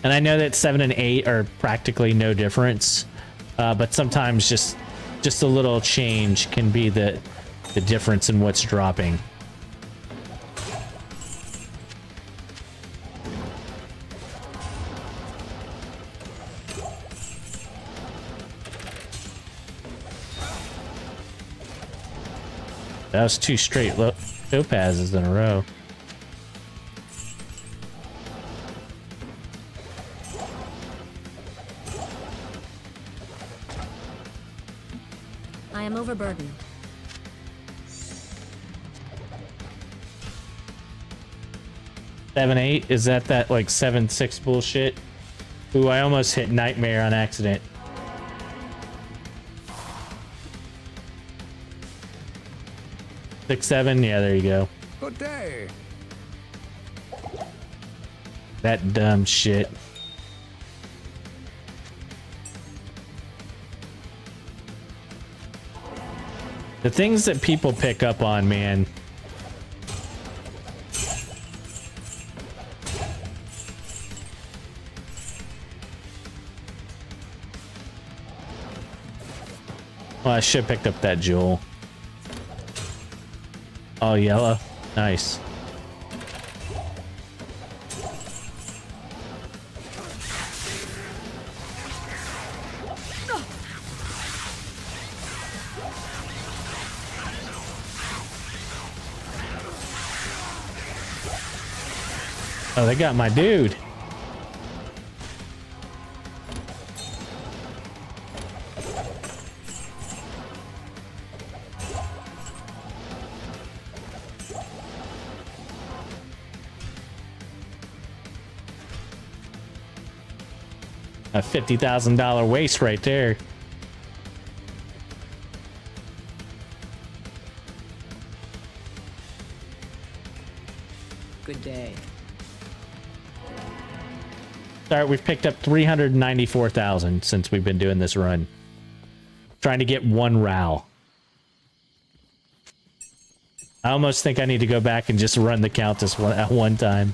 and I know that 7 and 8 are practically no difference, but sometimes just a little change can be the difference in what's dropping. That was 2 straight topazes in a row. I am overburdened. Seven, 8? Is that like 7, 6 bullshit? Ooh, I almost hit Nightmare on accident. Six, 7? Yeah, there you go. Good day. That dumb shit. The things that people pick up on, man. Well, I should have picked up that jewel. Oh, yellow. Nice. Oh, they got my dude. A $50,000 waste right there. Good day. All right, we've picked up 394,000 since we've been doing this run. Trying to get 1 RAL. I almost think I need to go back and just run the Countess at one time.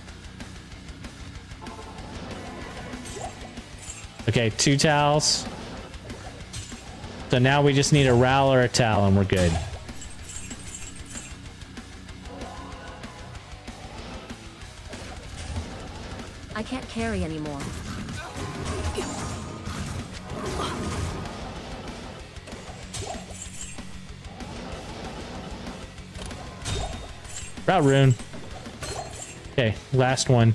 Okay, 2 towels. So now we just need a RAL or a towel and we're good. I can't carry anymore. Route rune. Okay, last one.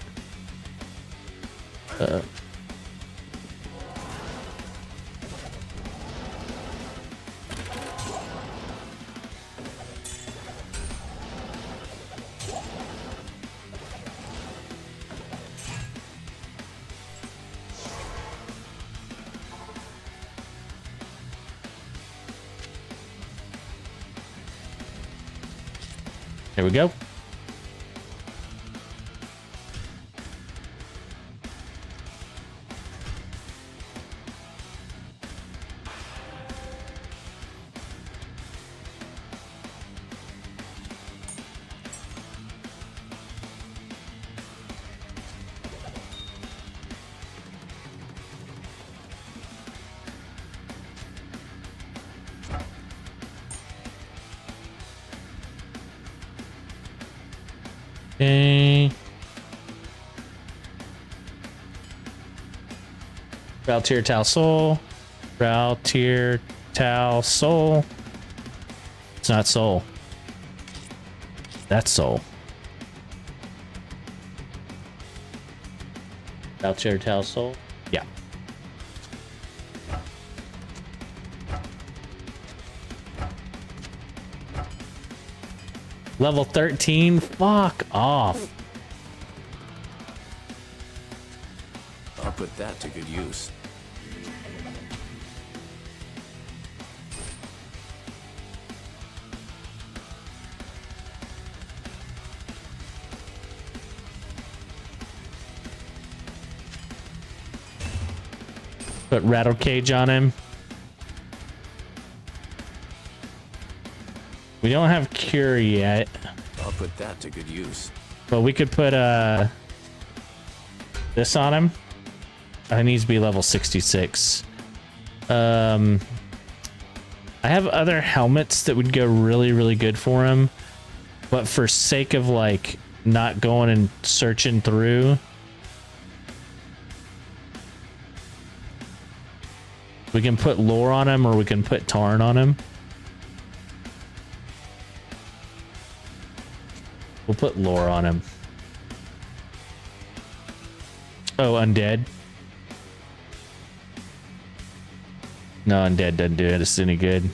There we go. Okay. Valtier Tal Soul. Valtier Tal Soul. It's not Soul. That's Soul. Valtier Tal Soul. Yeah. Level 13? Fuck off. I'll put that to good use. Put rattle cage on him. We don't have cure yet, I'll put that to good use. but we could put this on him. It needs to be level 66. I have other helmets that would go really, really good for him, but for sake of like not going and searching through, we can put lore on him or we can put Tarn on him. We'll put lore on him. Oh, undead. No, undead doesn't do us any good.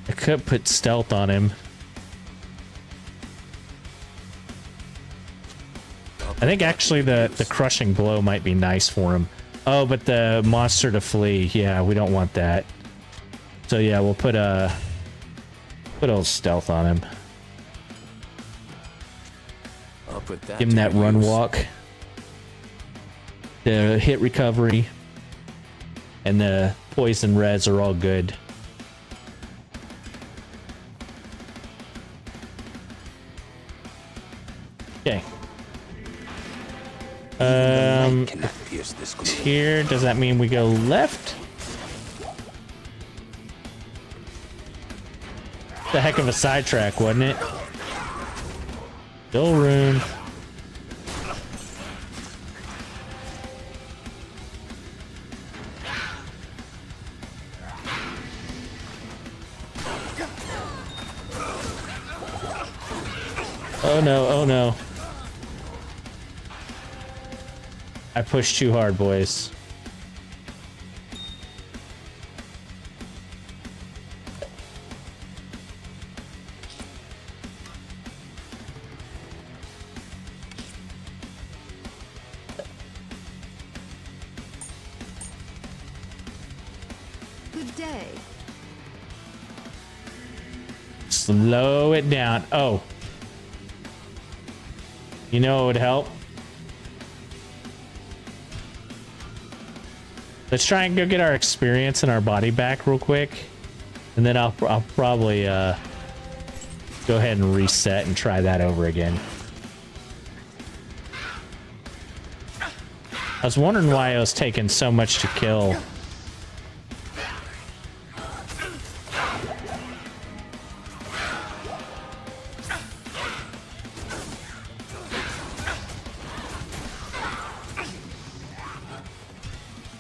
I could put stealth on him. I think actually the crushing blow might be nice for him. Oh, but the monster to flee. Yeah, we don't want that. So yeah, we'll put old stealth on him. I'll put that Give him to that good run use. walk. The hit recovery and the poison res are all good. Okay. Light cannot pierce this gloom. Here, does that mean we go left? The heck of a sidetrack, wasn't it? Still rune. Oh no, oh no. I pushed too hard, boys. Good day. Slow it down. Oh. You know what would help? Let's try and go get our experience and our body back real quick. And then I'll probably go ahead and reset and try that over again. I was wondering why it was taking so much to kill.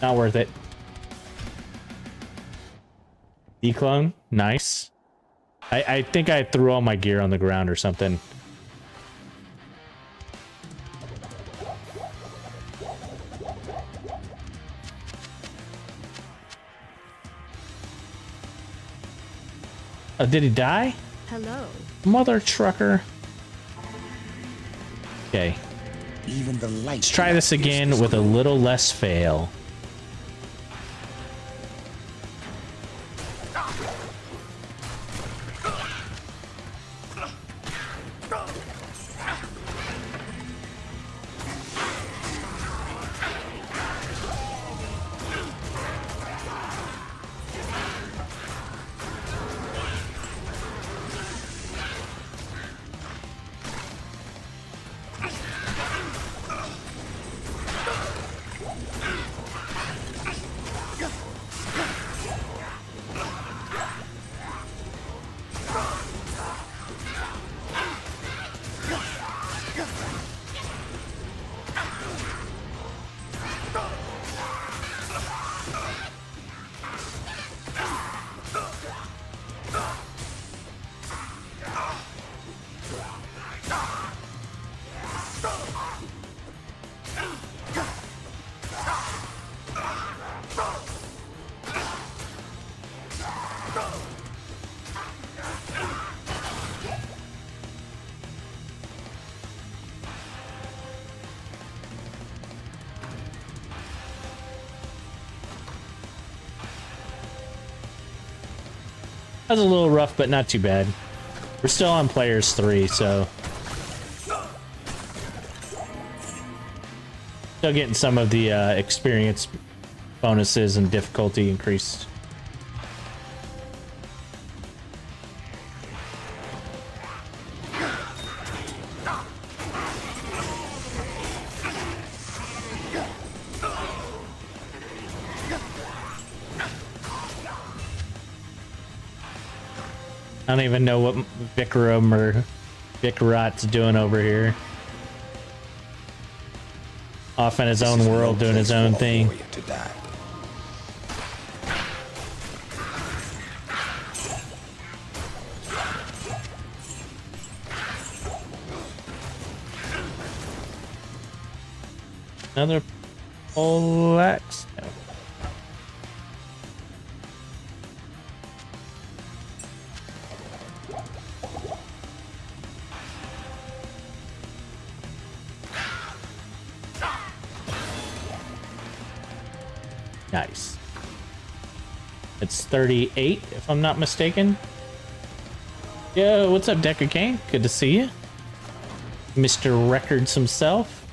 Not worth it. Declone, nice. I think I threw all my gear on the ground or something. Oh, did he die? Hello. Mother trucker. Okay. Even the light. Let's try this again with a little less fail. That was a little rough, but not too bad. We're still on players 3, so still getting some of the experience bonuses and difficulty increased. I don't even know what Vikram or Vikarat's doing over here. Off in his own world, doing his own thing. To die. Another poleaxe. No. Nice. It's 38, if I'm not mistaken. Yo, what's up, Decker Kane? Good to see you. Mr. Records himself.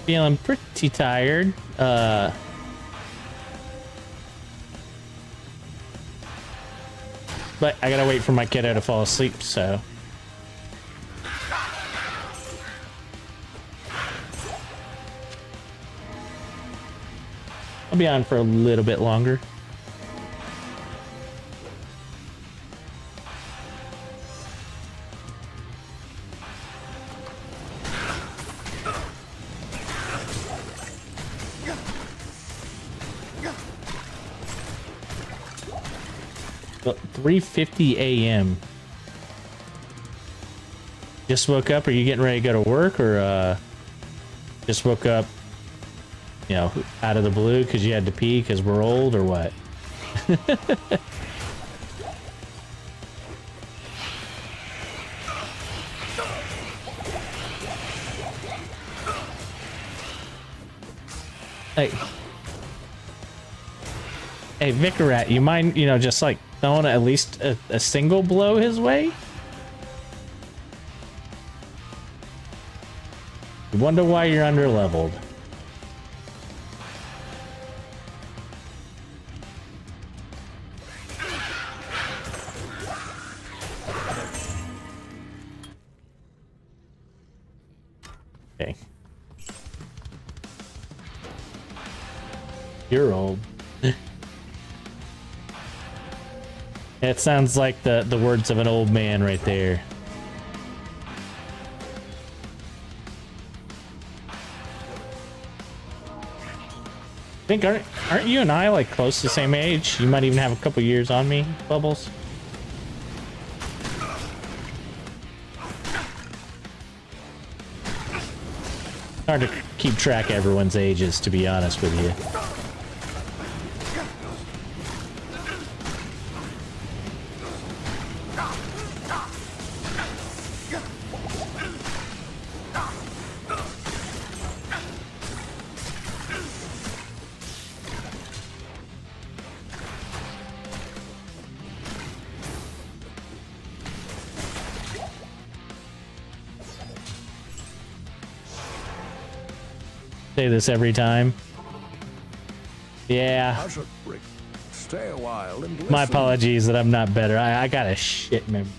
Feeling pretty tired. But I gotta wait for my kiddo to fall asleep, so. I'll be on for a little bit longer. But 3:50 a.m. Just woke up? Are you getting ready to go to work, or just woke up, you know, out of the blue because you had to pee because we're old, or what? Hey, Vikarat, you mind, you know, just like throwing at least a single blow his way? You wonder why you're under-leveled. Okay. You're old. It sounds like the words of an old man right there. I think aren't you and I like close to the same age? You might even have a couple years on me, Bubbles. Hard to keep track of everyone's ages, to be honest with you. Say this every time. Yeah. Stay a while and listen. My apologies that I'm not better. I got a shit memory.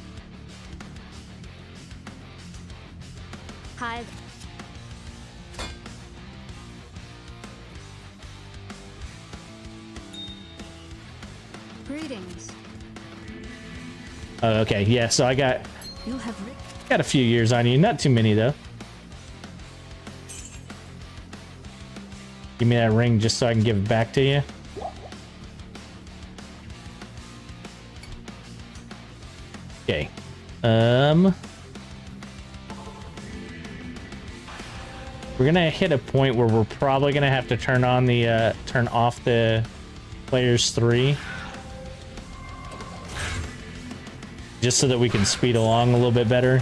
Hi. Greetings. Oh, okay. Yeah, so I got You have a few years on you. Not too many though. Give me that ring just so I can give it back to you. Okay. We're gonna hit a point where we're probably gonna have to turn on the turn off the players 3. Just so that we can speed along a little bit better.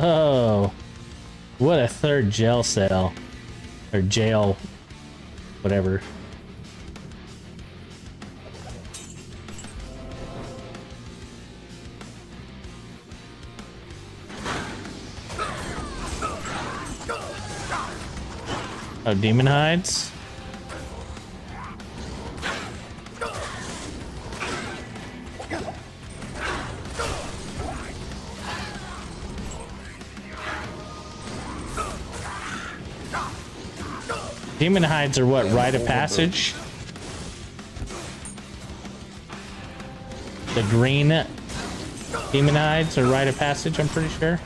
Oh, what a third jail cell. Or jail, whatever. Oh, demon hides? Demon hides are what, rite of passage? The green demon hides are rite of passage, I'm pretty sure.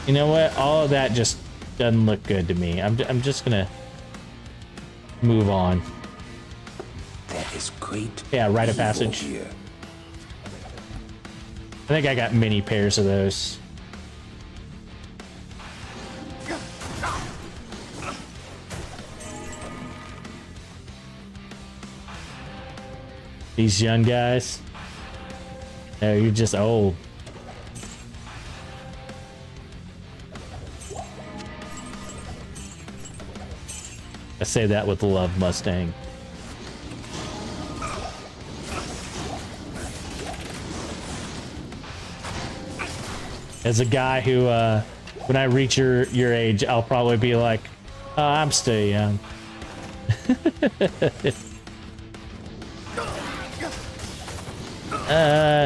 You know what? All of that just doesn't look good to me. I'm just gonna move on. That is great. Yeah, rite of passage. Here. I think I got many pairs of those. These young guys. No, you're just old. I say that with love, Mustang. As a guy who, when I reach your age, I'll probably be like, oh, I'm still young.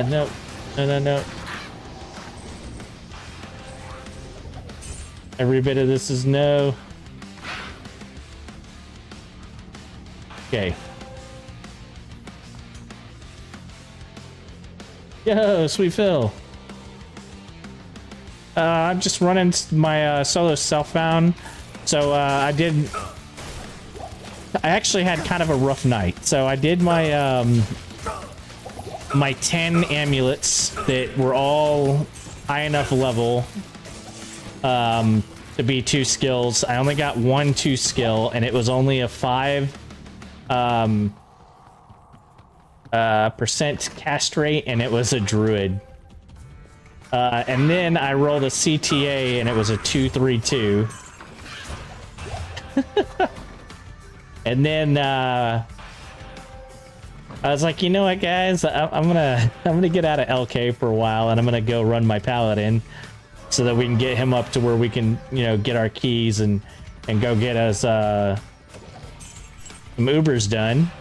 No. No. Every bit of this is no. Okay. Yo, sweet Phil. I'm just running my solo self-found. So I actually had kind of a rough night. So I did my my 10 amulets that were all high enough level to be 2 skills. I only got 1 2 skill, and it was only a 5 percent cast rate, and it was a druid. And then I rolled a CTA, and it was a 2-3-2. And then I was like, you know what, guys, I'm gonna get out of LK for a while, and I'm gonna go run my paladin, so that we can get him up to where we can, you know, get our keys and go get us some Ubers done.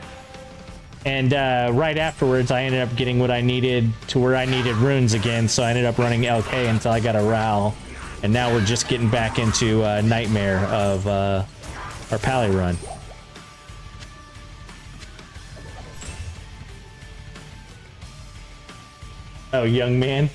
And right afterwards, I ended up getting what I needed to where I needed runes again, so I ended up running LK until I got a Ral, and now we're just getting back into Nightmare of our Pally run. Oh, young man.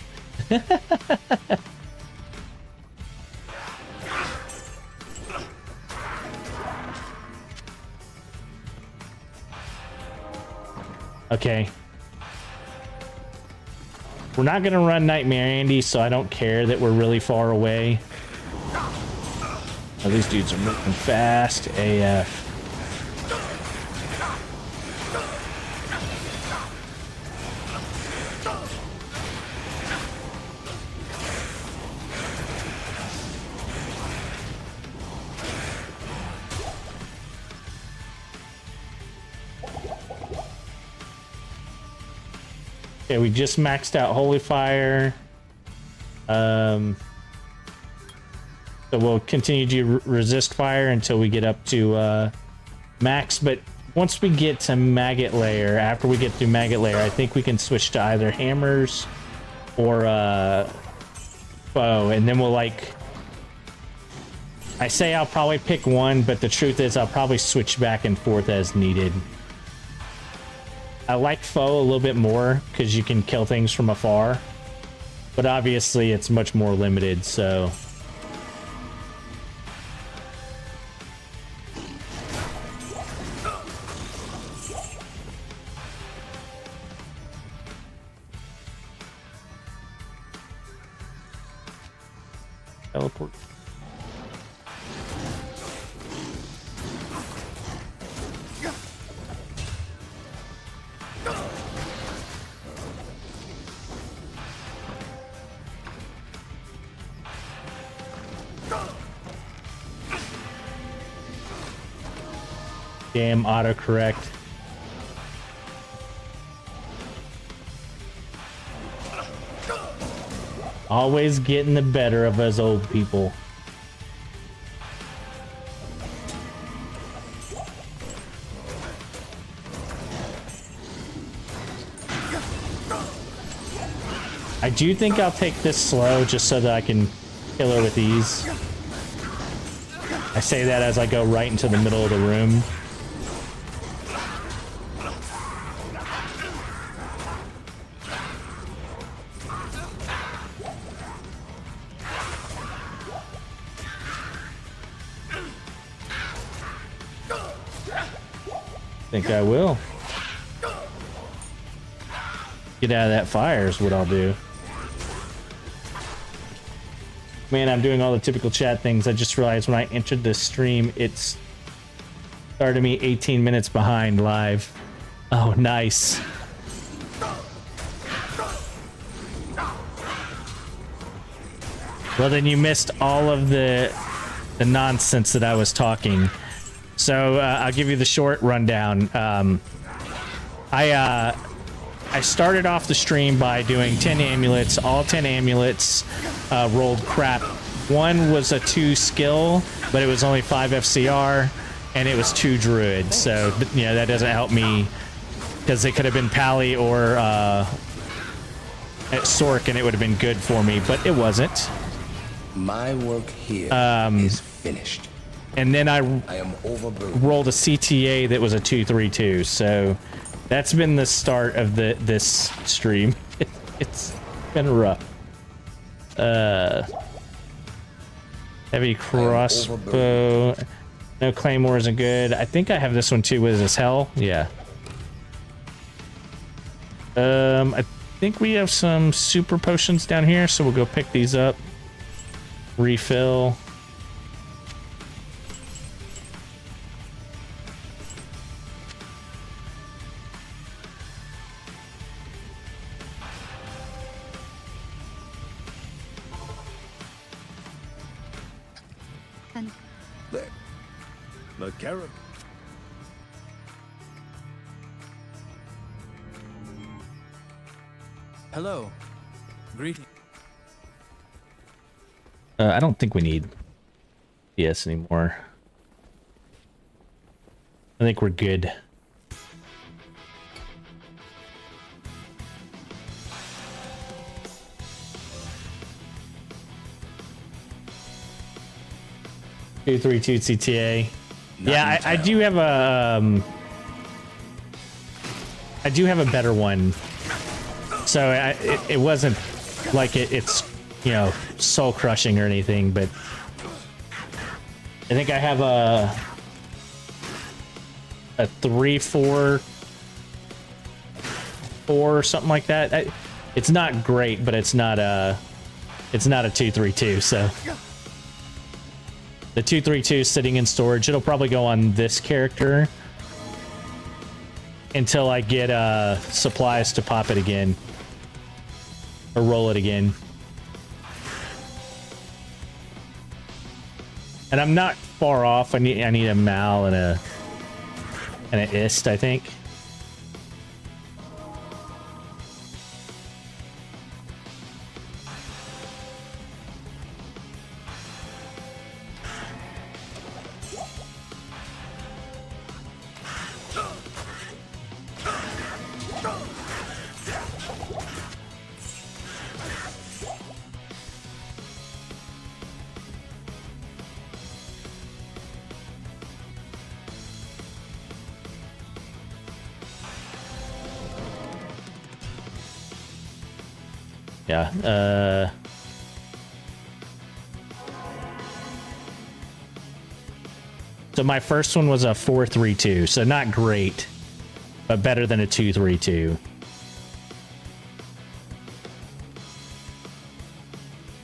Okay. We're not gonna run Nightmare, Andy, so I don't care that we're really far away. Oh, these dudes are moving fast AF. Okay, we just maxed out Holy Fire. So we'll continue to resist fire until we get up to max. But once we get to Maggot Layer, after we get through Maggot Layer, I think we can switch to either hammers or bow, and then we'll like. I say I'll probably pick one, but the truth is I'll probably switch back and forth as needed. I like foe a little bit more because you can kill things from afar, but obviously it's much more limited, so. Teleport. Damn autocorrect. Always getting the better of us old people. I do think I'll take this slow just so that I can kill her with ease. I say that as I go right into the middle of the room. Think I will. Get out of that fire is what I'll do. Man, I'm doing all the typical chat things. I just realized when I entered the stream, it's started me 18 minutes behind live. Oh, nice. Well, then you missed all of the nonsense that I was talking. So I'll give you the short rundown. I started off the stream by doing 10 amulets. All 10 amulets rolled crap. One was a 2 skill, but it was only 5 FCR, and it was 2 druid. So yeah, that doesn't help me because it could have been Pally or Sork, and it would have been good for me, but it wasn't. My work here is finished. And then I am overburdened. rolled a CTA that was a 232. So that's been the start of this stream. It's been rough. Heavy crossbow. No claymore isn't good. I think I have this one too. What is this? Hell? Yeah. I think we have some super potions down here, so we'll go pick these up. Refill. There. The carrot. Hello. Greeting. I don't think we need PS anymore. I think we're good. Two, 3, 2 CTA. Yeah, I do have a I do have a better one. So it wasn't like it's, you know, soul crushing or anything, but I think I have a 3, 4 or something like that. It's not great, but it's not a 232. So the 232 is sitting in storage. It'll probably go on this character until I get supplies to pop it again or roll it again. And I'm not far off. I need a Mal and an Ist, I think. Yeah, so my first one was a 432, so not great, but better than a 232.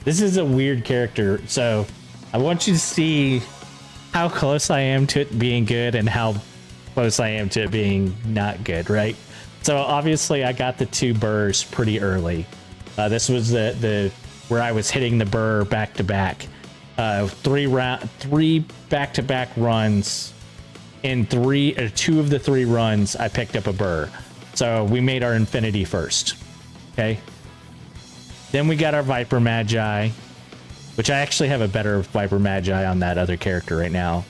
This is a weird character, so I want you to see how close I am to it being good and how close I am to it being not good, right? So obviously I got the 2 burrs pretty early. This was the where I was hitting the burr back to back. 3 back-to-back runs. In 2 of the 3 runs, I picked up a burr. So we made our Infinity first. Okay. Then we got our Viper Magi, which I actually have a better Viper Magi on that other character right now.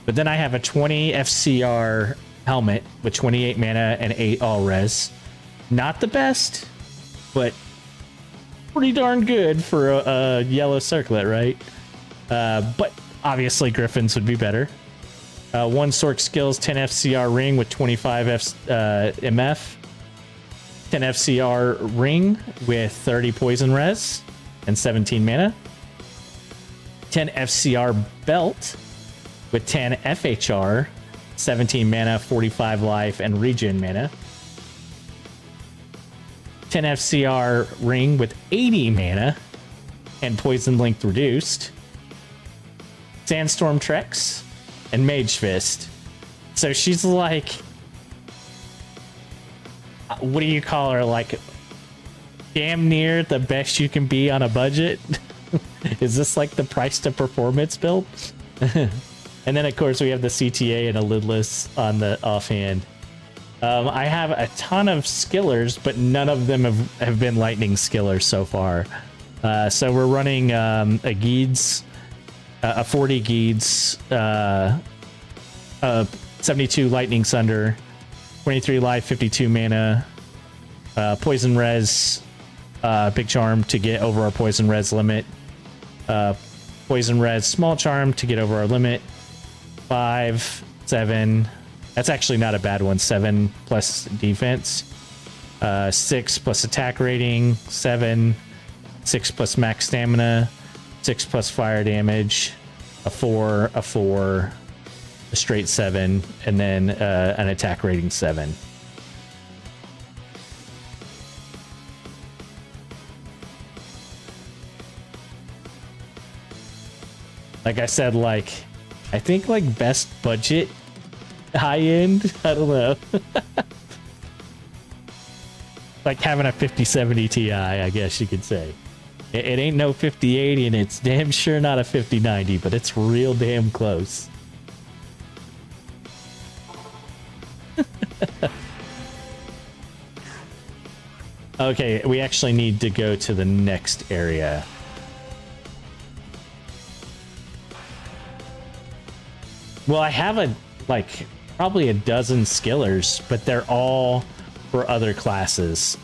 But then I have a 20 FCR helmet with 28 mana and 8 all res. Not the best, but pretty darn good for a yellow circlet, right? But obviously Griffins would be better. 1 Sork skills, 10 FCR ring with 25 MF. 10 FCR ring with 30 poison res and 17 mana. 10 FCR belt with 10 FHR, 17 mana, 45 life, and regen mana. 10 FCR ring with 80 mana and poison length reduced. Sandstorm Trex and Mage Fist. So she's like, what do you call her? Like, damn near the best you can be on a budget. Is this like the price to performance build? And then of course we have the CTA and a lidless on the offhand. I have a ton of skillers, but none of them have been lightning skillers so far. So we're running a Geeds, a 40 Geeds, 72 lightning sunder, 23 life, 52 mana, poison res, big charm to get over our poison res limit, poison res, small charm to get over our limit, 5, 7. That's actually not a bad one. 7 plus defense, 6 plus attack rating, 7, 6 plus max stamina, 6 plus fire damage, a 4, a straight 7, and then an attack rating 7. Like I said, like, I think like best budget high end, I don't know. Like having a 5070 Ti, I guess you could say. It ain't no 5080 and it's damn sure not a 5090, but it's real damn close. Okay, we actually need to go to the next area. Well, I have probably a dozen skillers, but they're all for other classes.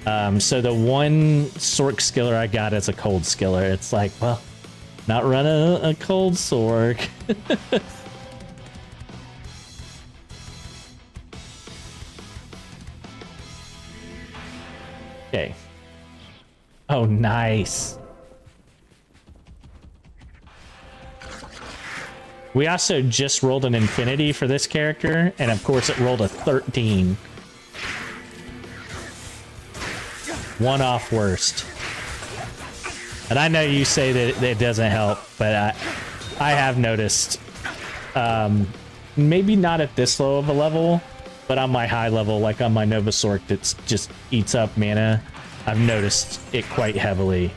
So the one Sork skiller I got is a cold skiller. It's like, well, not running a cold Sork. Okay. Oh, nice. We also just rolled an infinity for this character, and of course it rolled a 13. One off worst. And I know you say that it doesn't help, but I have noticed, maybe not at this low of a level, but on my high level, like on my Nova Sork that just eats up mana, I've noticed it quite heavily.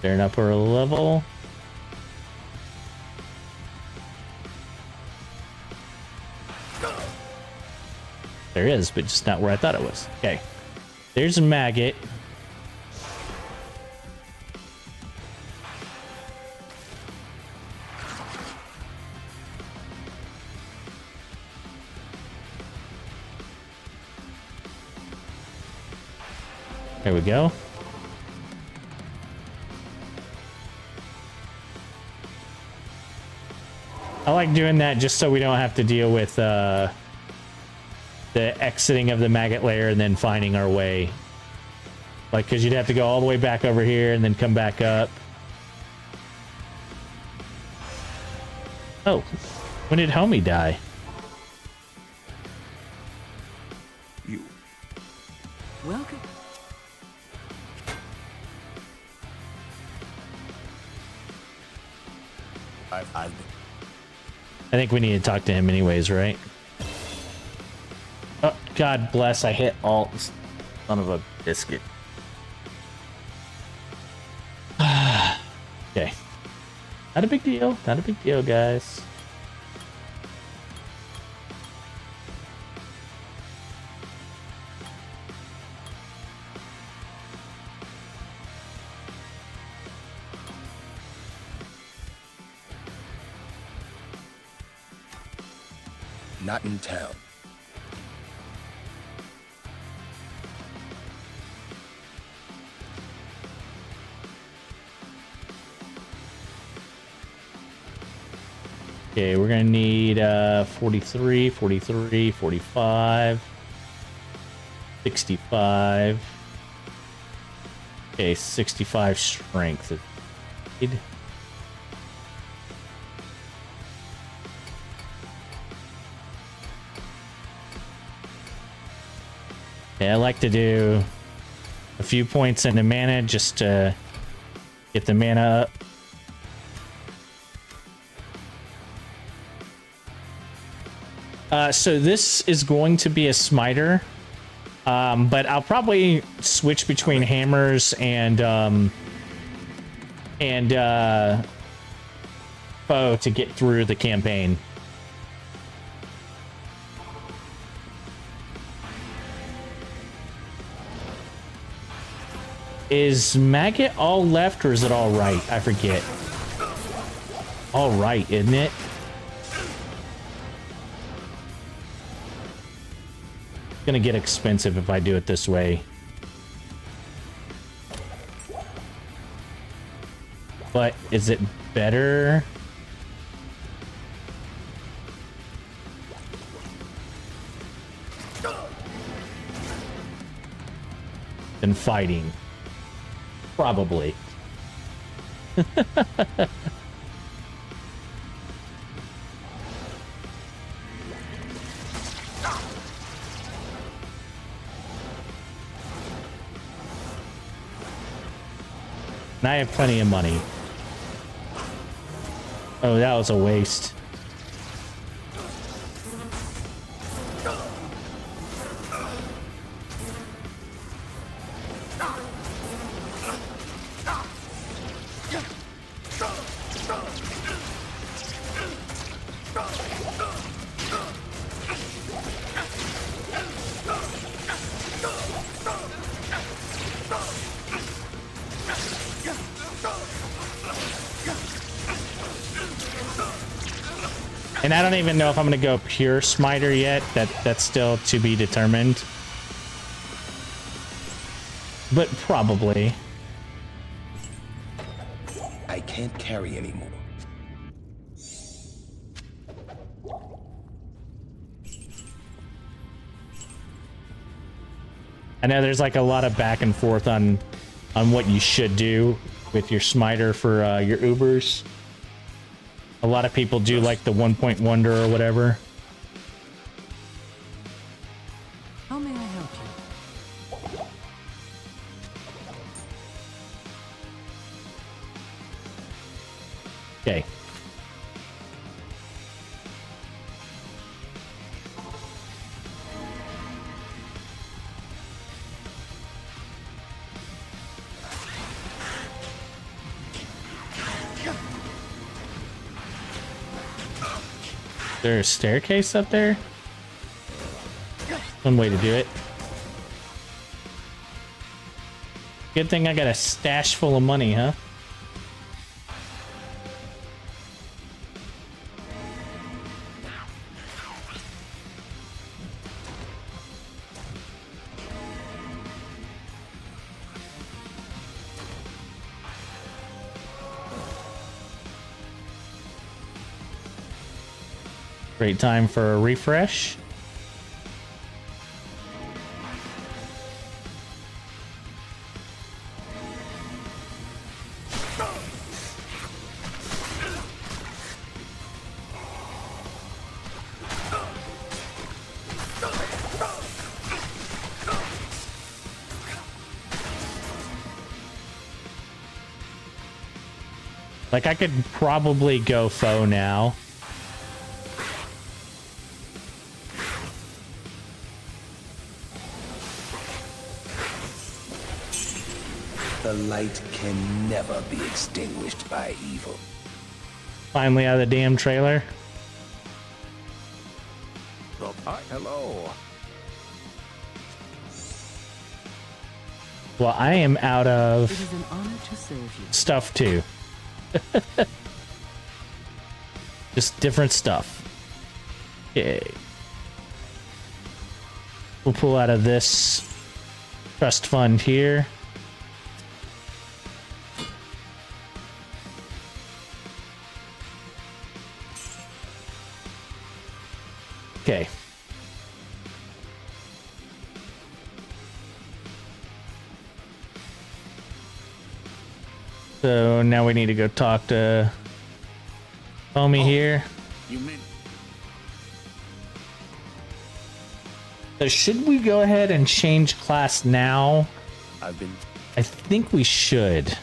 They're an upper level. There is, but just not where I thought it was. Okay. There's a maggot. There we go. I like doing that just so we don't have to deal with the exiting of the maggot layer and then finding our way. Like, because you'd have to go all the way back over here and then come back up. Oh, when did homie die? You. Welcome. I I think we need to talk to him anyways, right? Oh, God bless, I hit alt. Son of a biscuit. Okay. Not a big deal. Not a big deal, guys. not in town. Okay, we're gonna need 43, 43, 45, 65. Okay, 65 strength is needed. Okay, I like to do a few points into mana just to get the mana up. So this is going to be a smiter, but I'll probably switch between hammers and bow to get through the campaign. Is maggot all left or is it all right? I forget. All right, isn't it? Gonna get expensive if I do it this way. But is it better? Than fighting? Probably. And I have plenty of money. Oh, that was a waste. And I don't even know if I'm going to go pure smiter yet. That's still to be determined. But probably. I can't carry anymore. I know there's like a lot of back and forth on what you should do with your smiter for your Ubers. A lot of people do like the 1-point wonder or whatever. How may I help you? Okay. Is there a staircase up there? One way to do it. Good thing I got a stash full of money, huh? Great time for a refresh. Like, I could probably go foe now. The light can never be extinguished by evil. Finally out of the damn trailer. Oh, hi, hello. Well, I am out It of is an honor to serve you. stuff too. Just different stuff. Okay. We'll pull out of this trust fund here. Okay. So now we need to go talk to homie here. You mean So should we go ahead and change class now? I've been I think we should.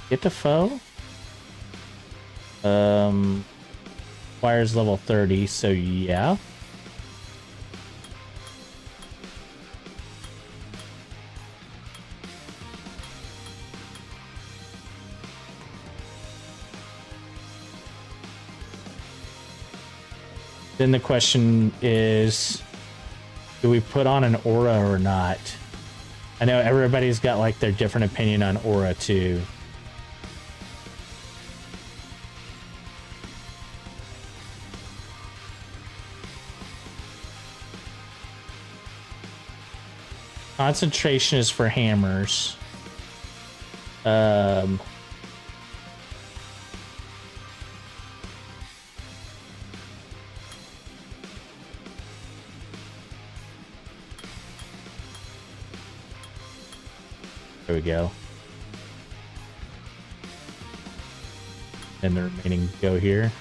Get the foe. Wires level 30, so yeah. Then the question is, do we put on an aura or not? I know everybody's got like their different opinion on aura too. Concentration is for hammers. There we go. And the remaining go here.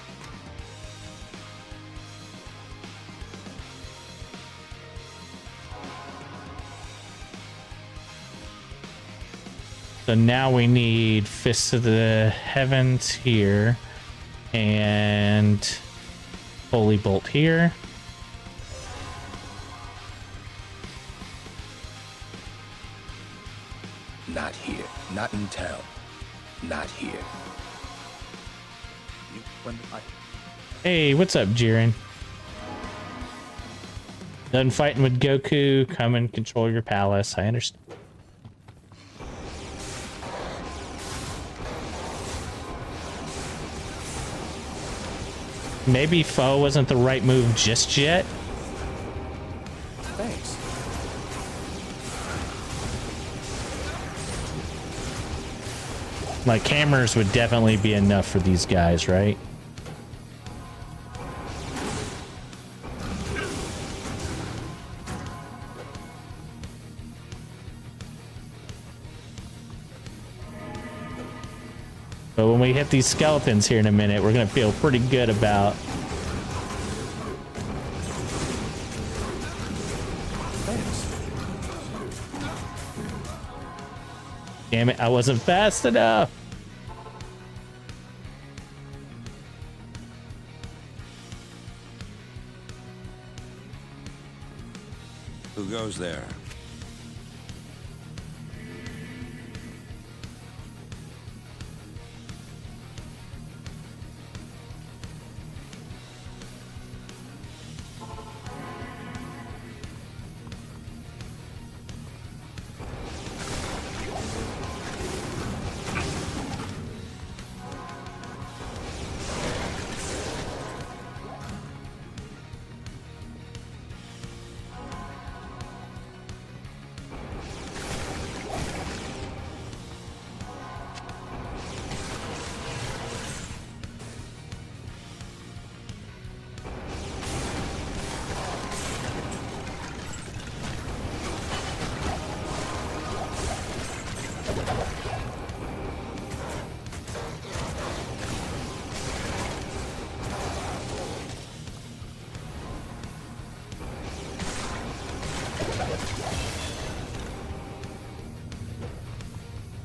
So now we need Fists of the Heavens here and Holy Bolt here. Not in town. Not here. Hey, what's up, Jiren? Done fighting with Goku. Come and control your palace. I understand. Maybe foe wasn't the right move just yet. Thanks. Like, hammers would definitely be enough for these guys, right? But when we hit these skeletons here in a minute, we're gonna feel pretty good about... Damn it, I wasn't fast enough. Who goes there?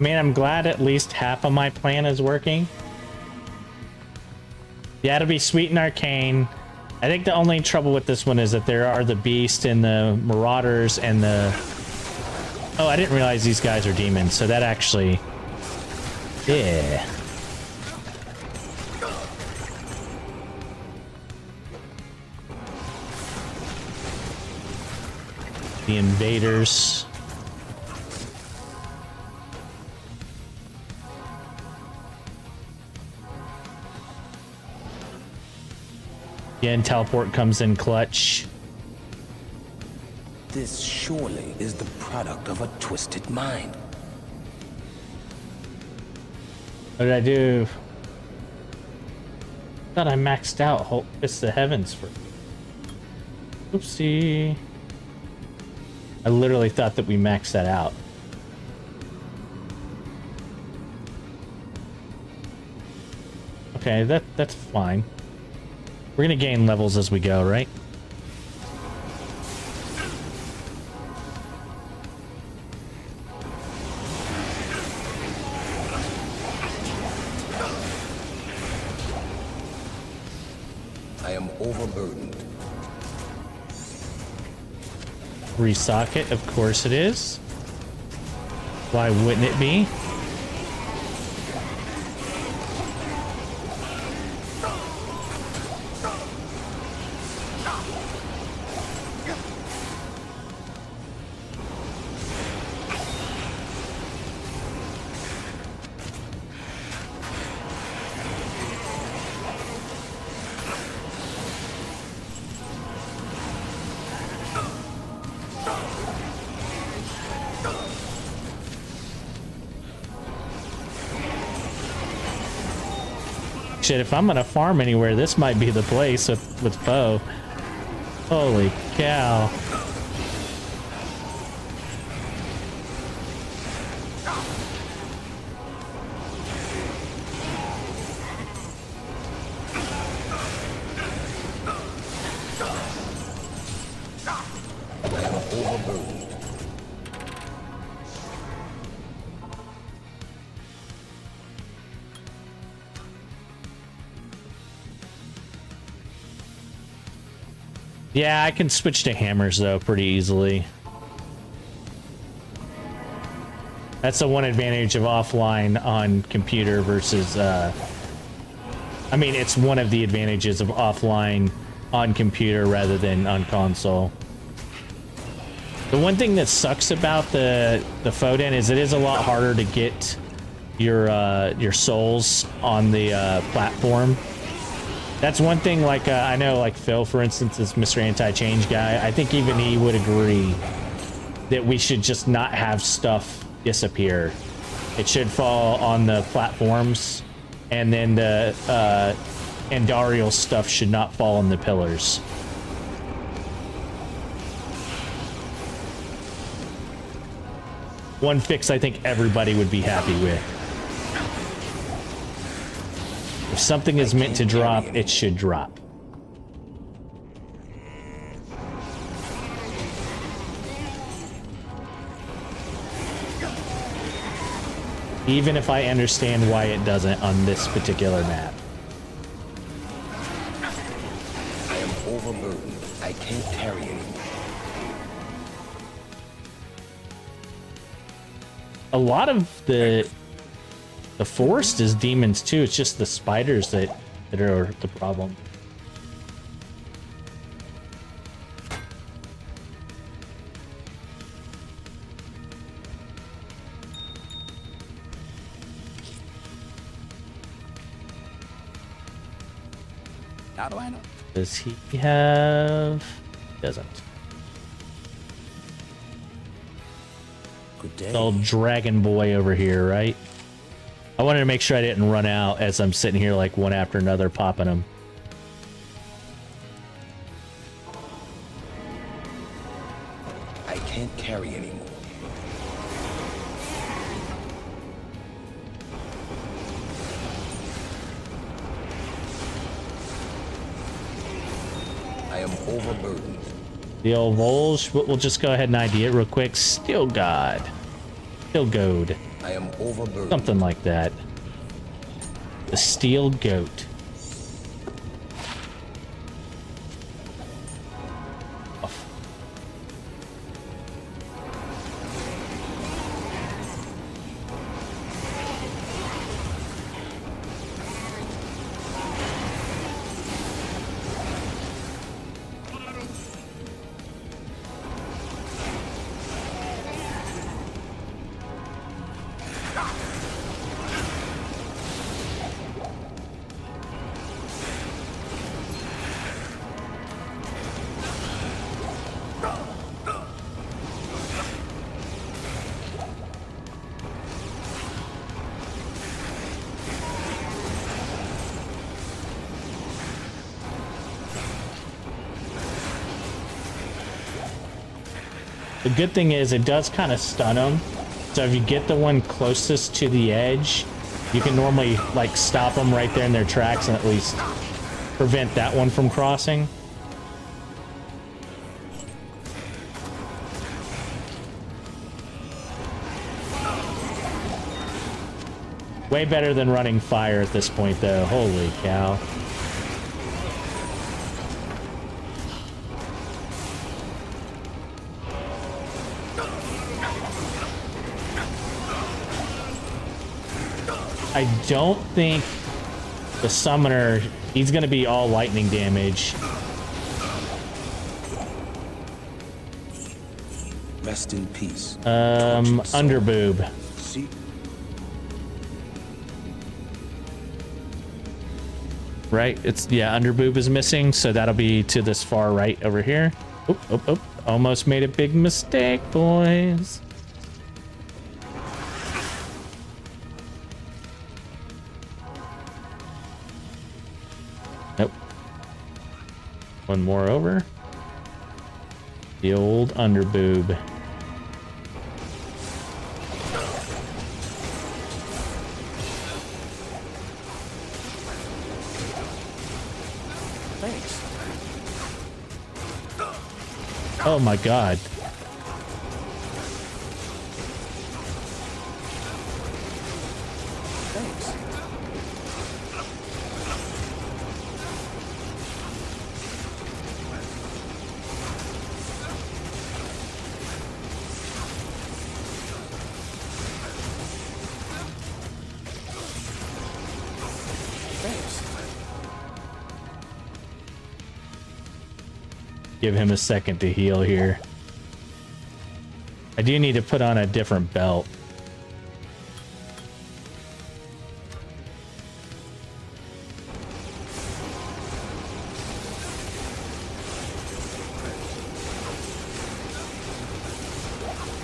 Man, I'm glad at least half of my plan is working. Yeah, it'll be sweet and arcane. I think the only trouble with this one is that there are the beast and the marauders and the... Oh, I didn't realize these guys are demons, so that actually... Yeah. The invaders. Again, teleport comes in clutch. This surely is the product of a twisted mind. What did I do? Thought I maxed out Hulk Fist the Heavens for... Oopsie. I literally thought that we maxed that out. Okay, that's fine. We're gonna gain levels as we go, right? I am overburdened. Resocket, of course it is. Why wouldn't it be? Shit, if I'm gonna farm anywhere, this might be the place with Bo. Holy cow. Yeah, I can switch to hammers though pretty easily. That's the one advantage of offline on computer versus, I mean, it's one of the advantages of offline on computer rather than on console. The one thing that sucks about the Foden is it is a lot harder to get your souls on the platform. That's one thing, like, I know, like, Phil, for instance, is Mr. Anti-Change guy. I think even he would agree that we should just not have stuff disappear. It should fall on the platforms, and then the Andariel stuff should not fall on the pillars. One fix I think everybody would be happy with. If something is meant to drop, it should drop. Even if I understand why it doesn't on this particular map. I am overburdened. I can't carry anymore. A lot of the forest is demons too. It's just the spiders that are the problem. How do I know? Does he have? Doesn't. Good day. Old dragon boy over here, right? I wanted to make sure I didn't run out as I'm sitting here like one after another popping them. I can't carry anymore. I am overburdened. The old Volge, we'll just go ahead and ID it real quick. Steel God. Steel Goad. I am overburdened. Something like that. The Steel Goat. The good thing is it does kind of stun them. So if you get the one closest to the edge, you can normally like stop them right there in their tracks and at least prevent that one from crossing. Way better than running fire at this point though. Holy cow. I don't think the summoner, he's going to be all lightning damage. Rest in peace. Underboob. See? Right? It's, yeah, underboob is missing, so that'll be to this far right over here. Oop, oop, oop. Almost made a big mistake, boys. Nope. One more over. The old underboob. Thanks. Oh my god. Thanks. Give him a second to heal here. I do need to put on a different belt.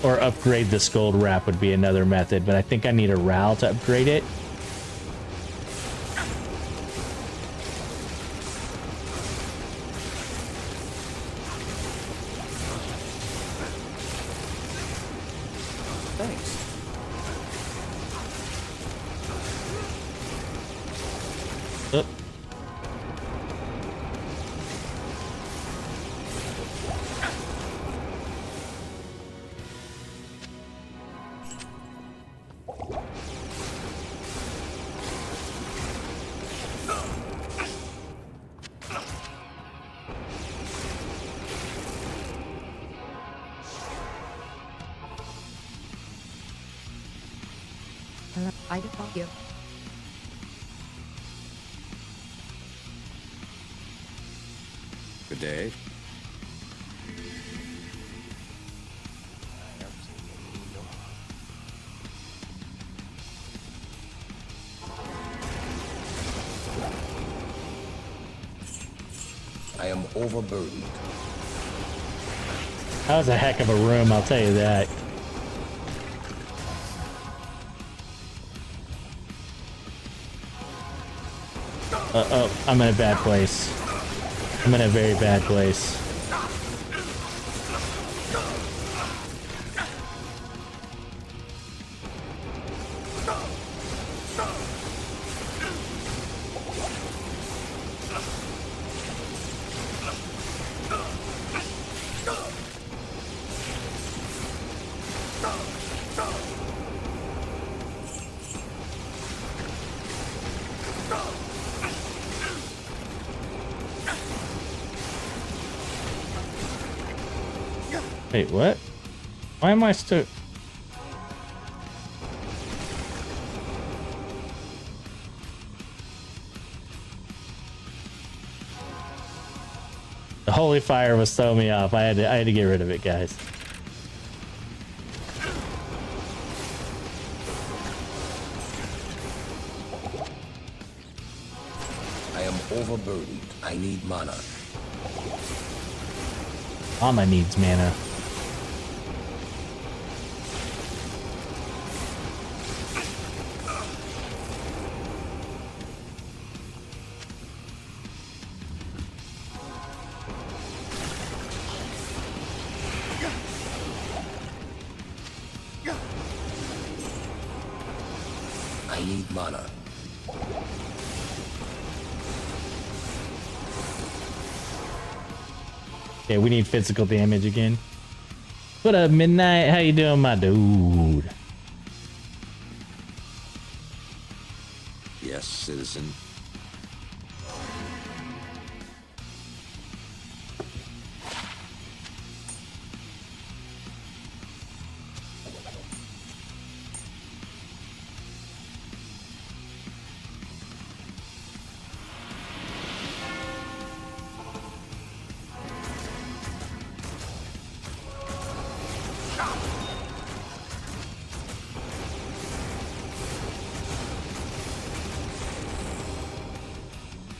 Or upgrade this gold wrap would be another method, but I think I need a RAL to upgrade it. Oop. I default you. Good day. I am overburdened. That was a heck of a room, I'll tell you that. Uh-oh, I'm in a bad place. I'm in a very bad place. Wait, what? Why am I still... The holy fire was throwing me off. I had to get rid of it, guys. I am overburdened. I need mana. Mama needs mana. I need mana. Okay, we need physical damage again. What up, Midnight? How you doing, my dude? Yes, citizen.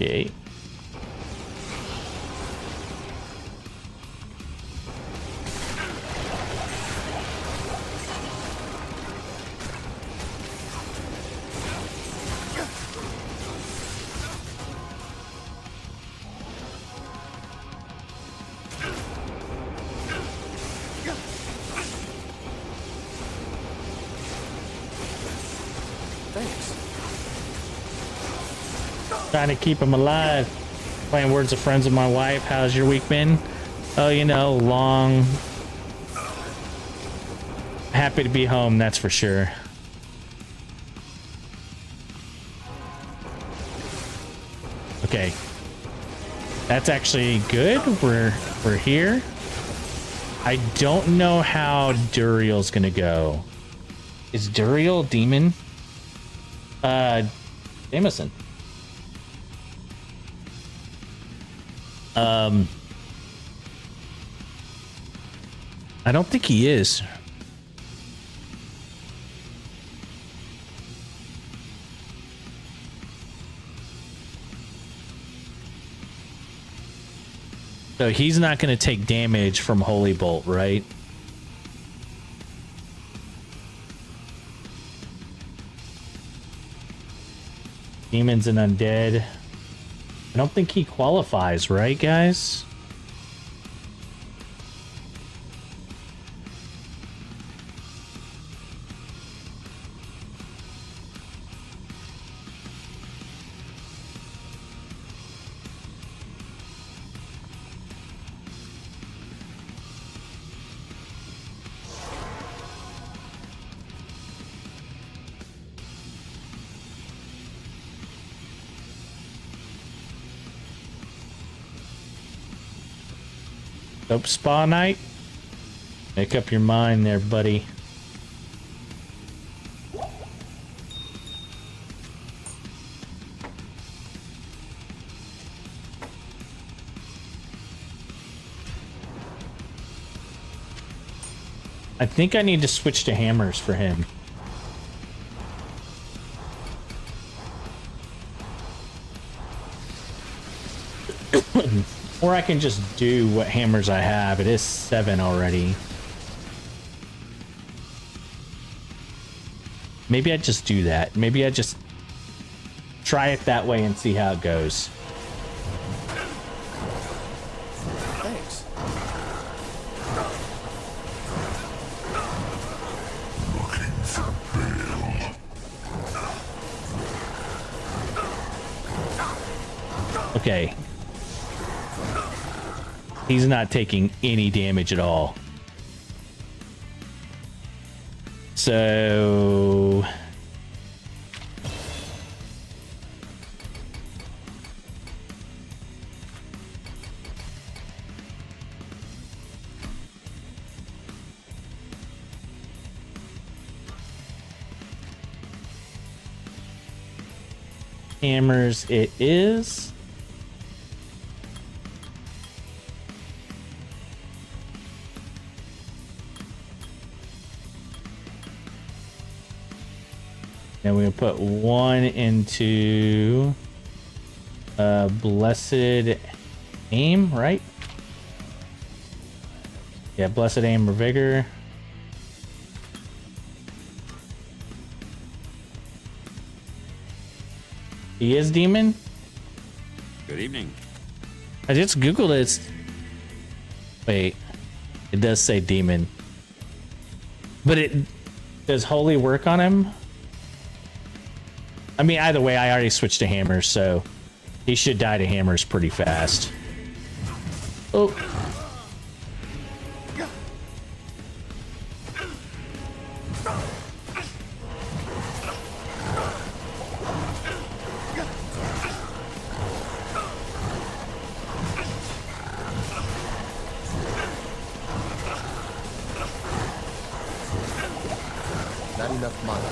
Okay. Trying to keep him alive. Playing Words of Friends with my wife. How's your week been? Oh, you know, long. Happy to be home, that's for sure. Okay. That's actually good. We're here. I don't know how Duriel's gonna go. Is Duriel demon? Jameson. I don't think he is. So he's not going to take damage from Holy Bolt, right? Demons and Undead. I don't think he qualifies, right, guys? Dope spa night. Make up your mind there, buddy. I think I need to switch to hammers for him. Or I can just do what hammers I have. It is 7 already. Maybe I just do that. Maybe I just try it that way and see how it goes. Thanks. Okay. He's not taking any damage at all. So... hammers it is. Then we'll put 1 into blessed aim, right? Yeah, blessed aim or vigor. He is demon. Good evening. I just googled it. Wait, it does say demon, but it does holy work on him? I mean, either way, I already switched to hammers, so he should die to hammers pretty fast. Oh. Not enough mana.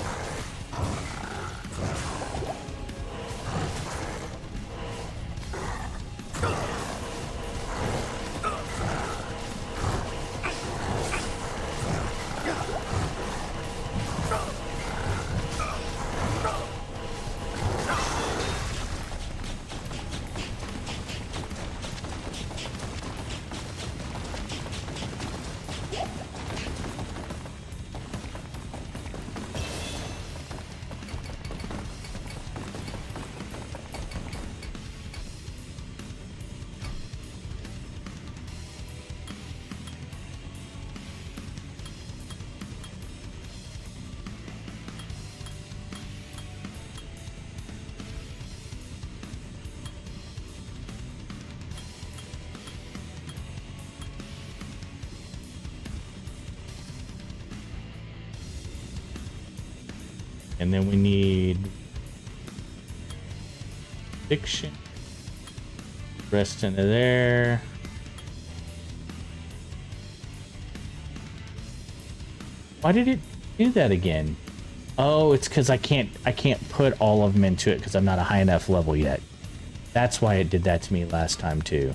And then we need fiction. Rest into there. Why did it do that again? Oh, it's because I can't put all of them into it because I'm not a high enough level yet. That's why it did that to me last time too.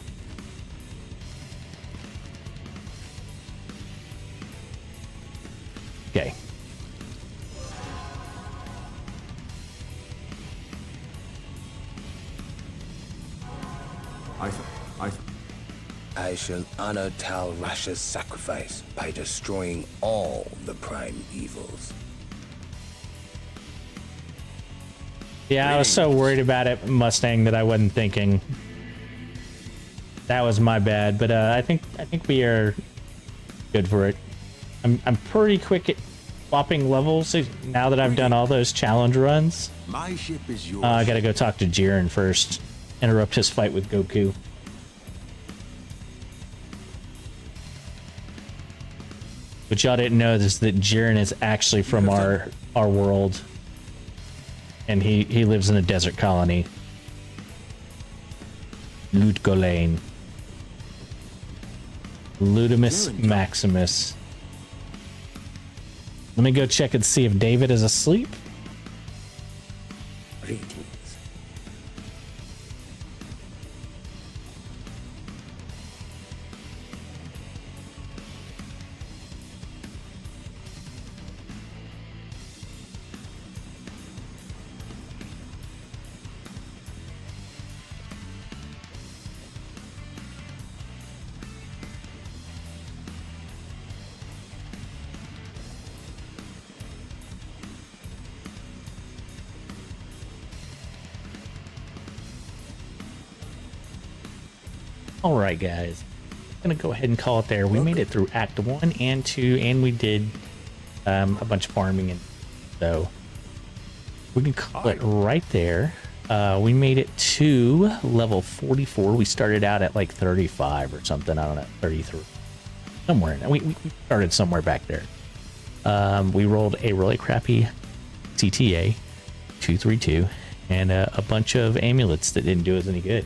I shall honor Tal Rasha's sacrifice by destroying all the prime evils. Yeah, I was so worried about it, Mustang, that I wasn't thinking. That was my bad, but I think we are good for it. I'm pretty quick at swapping levels now that I've done all those challenge runs. My ship is yours. I gotta go talk to Jiren first. Interrupt his fight with Goku. What y'all didn't know is that Jiren is actually from our world. And he lives in a desert colony. Lutgolane. Ludimus Maximus. Let me go check and see if David is asleep. Greetings. All right, guys. I'm going to go ahead and call it there. We made it through Act 1 and 2, and we did a bunch of farming. And so we can call it right there. We made it to level 44. We started out at like 35 or something. I don't know, 33. Somewhere. We started somewhere back there. We rolled a really crappy CTA 232 and a bunch of amulets that didn't do us any good.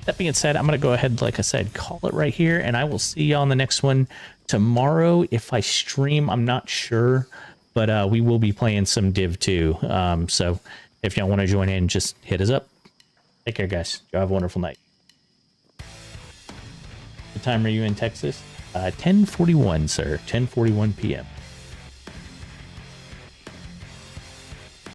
That being said, I'm going to go ahead, like I said, call it right here, and I will see you on the next one tomorrow. If I stream, I'm not sure, but we will be playing some Div 2. So if y'all want to join in, just hit us up. Take care, guys. Y'all have a wonderful night. What time are you in Texas? 10:41, sir. 10:41 p.m.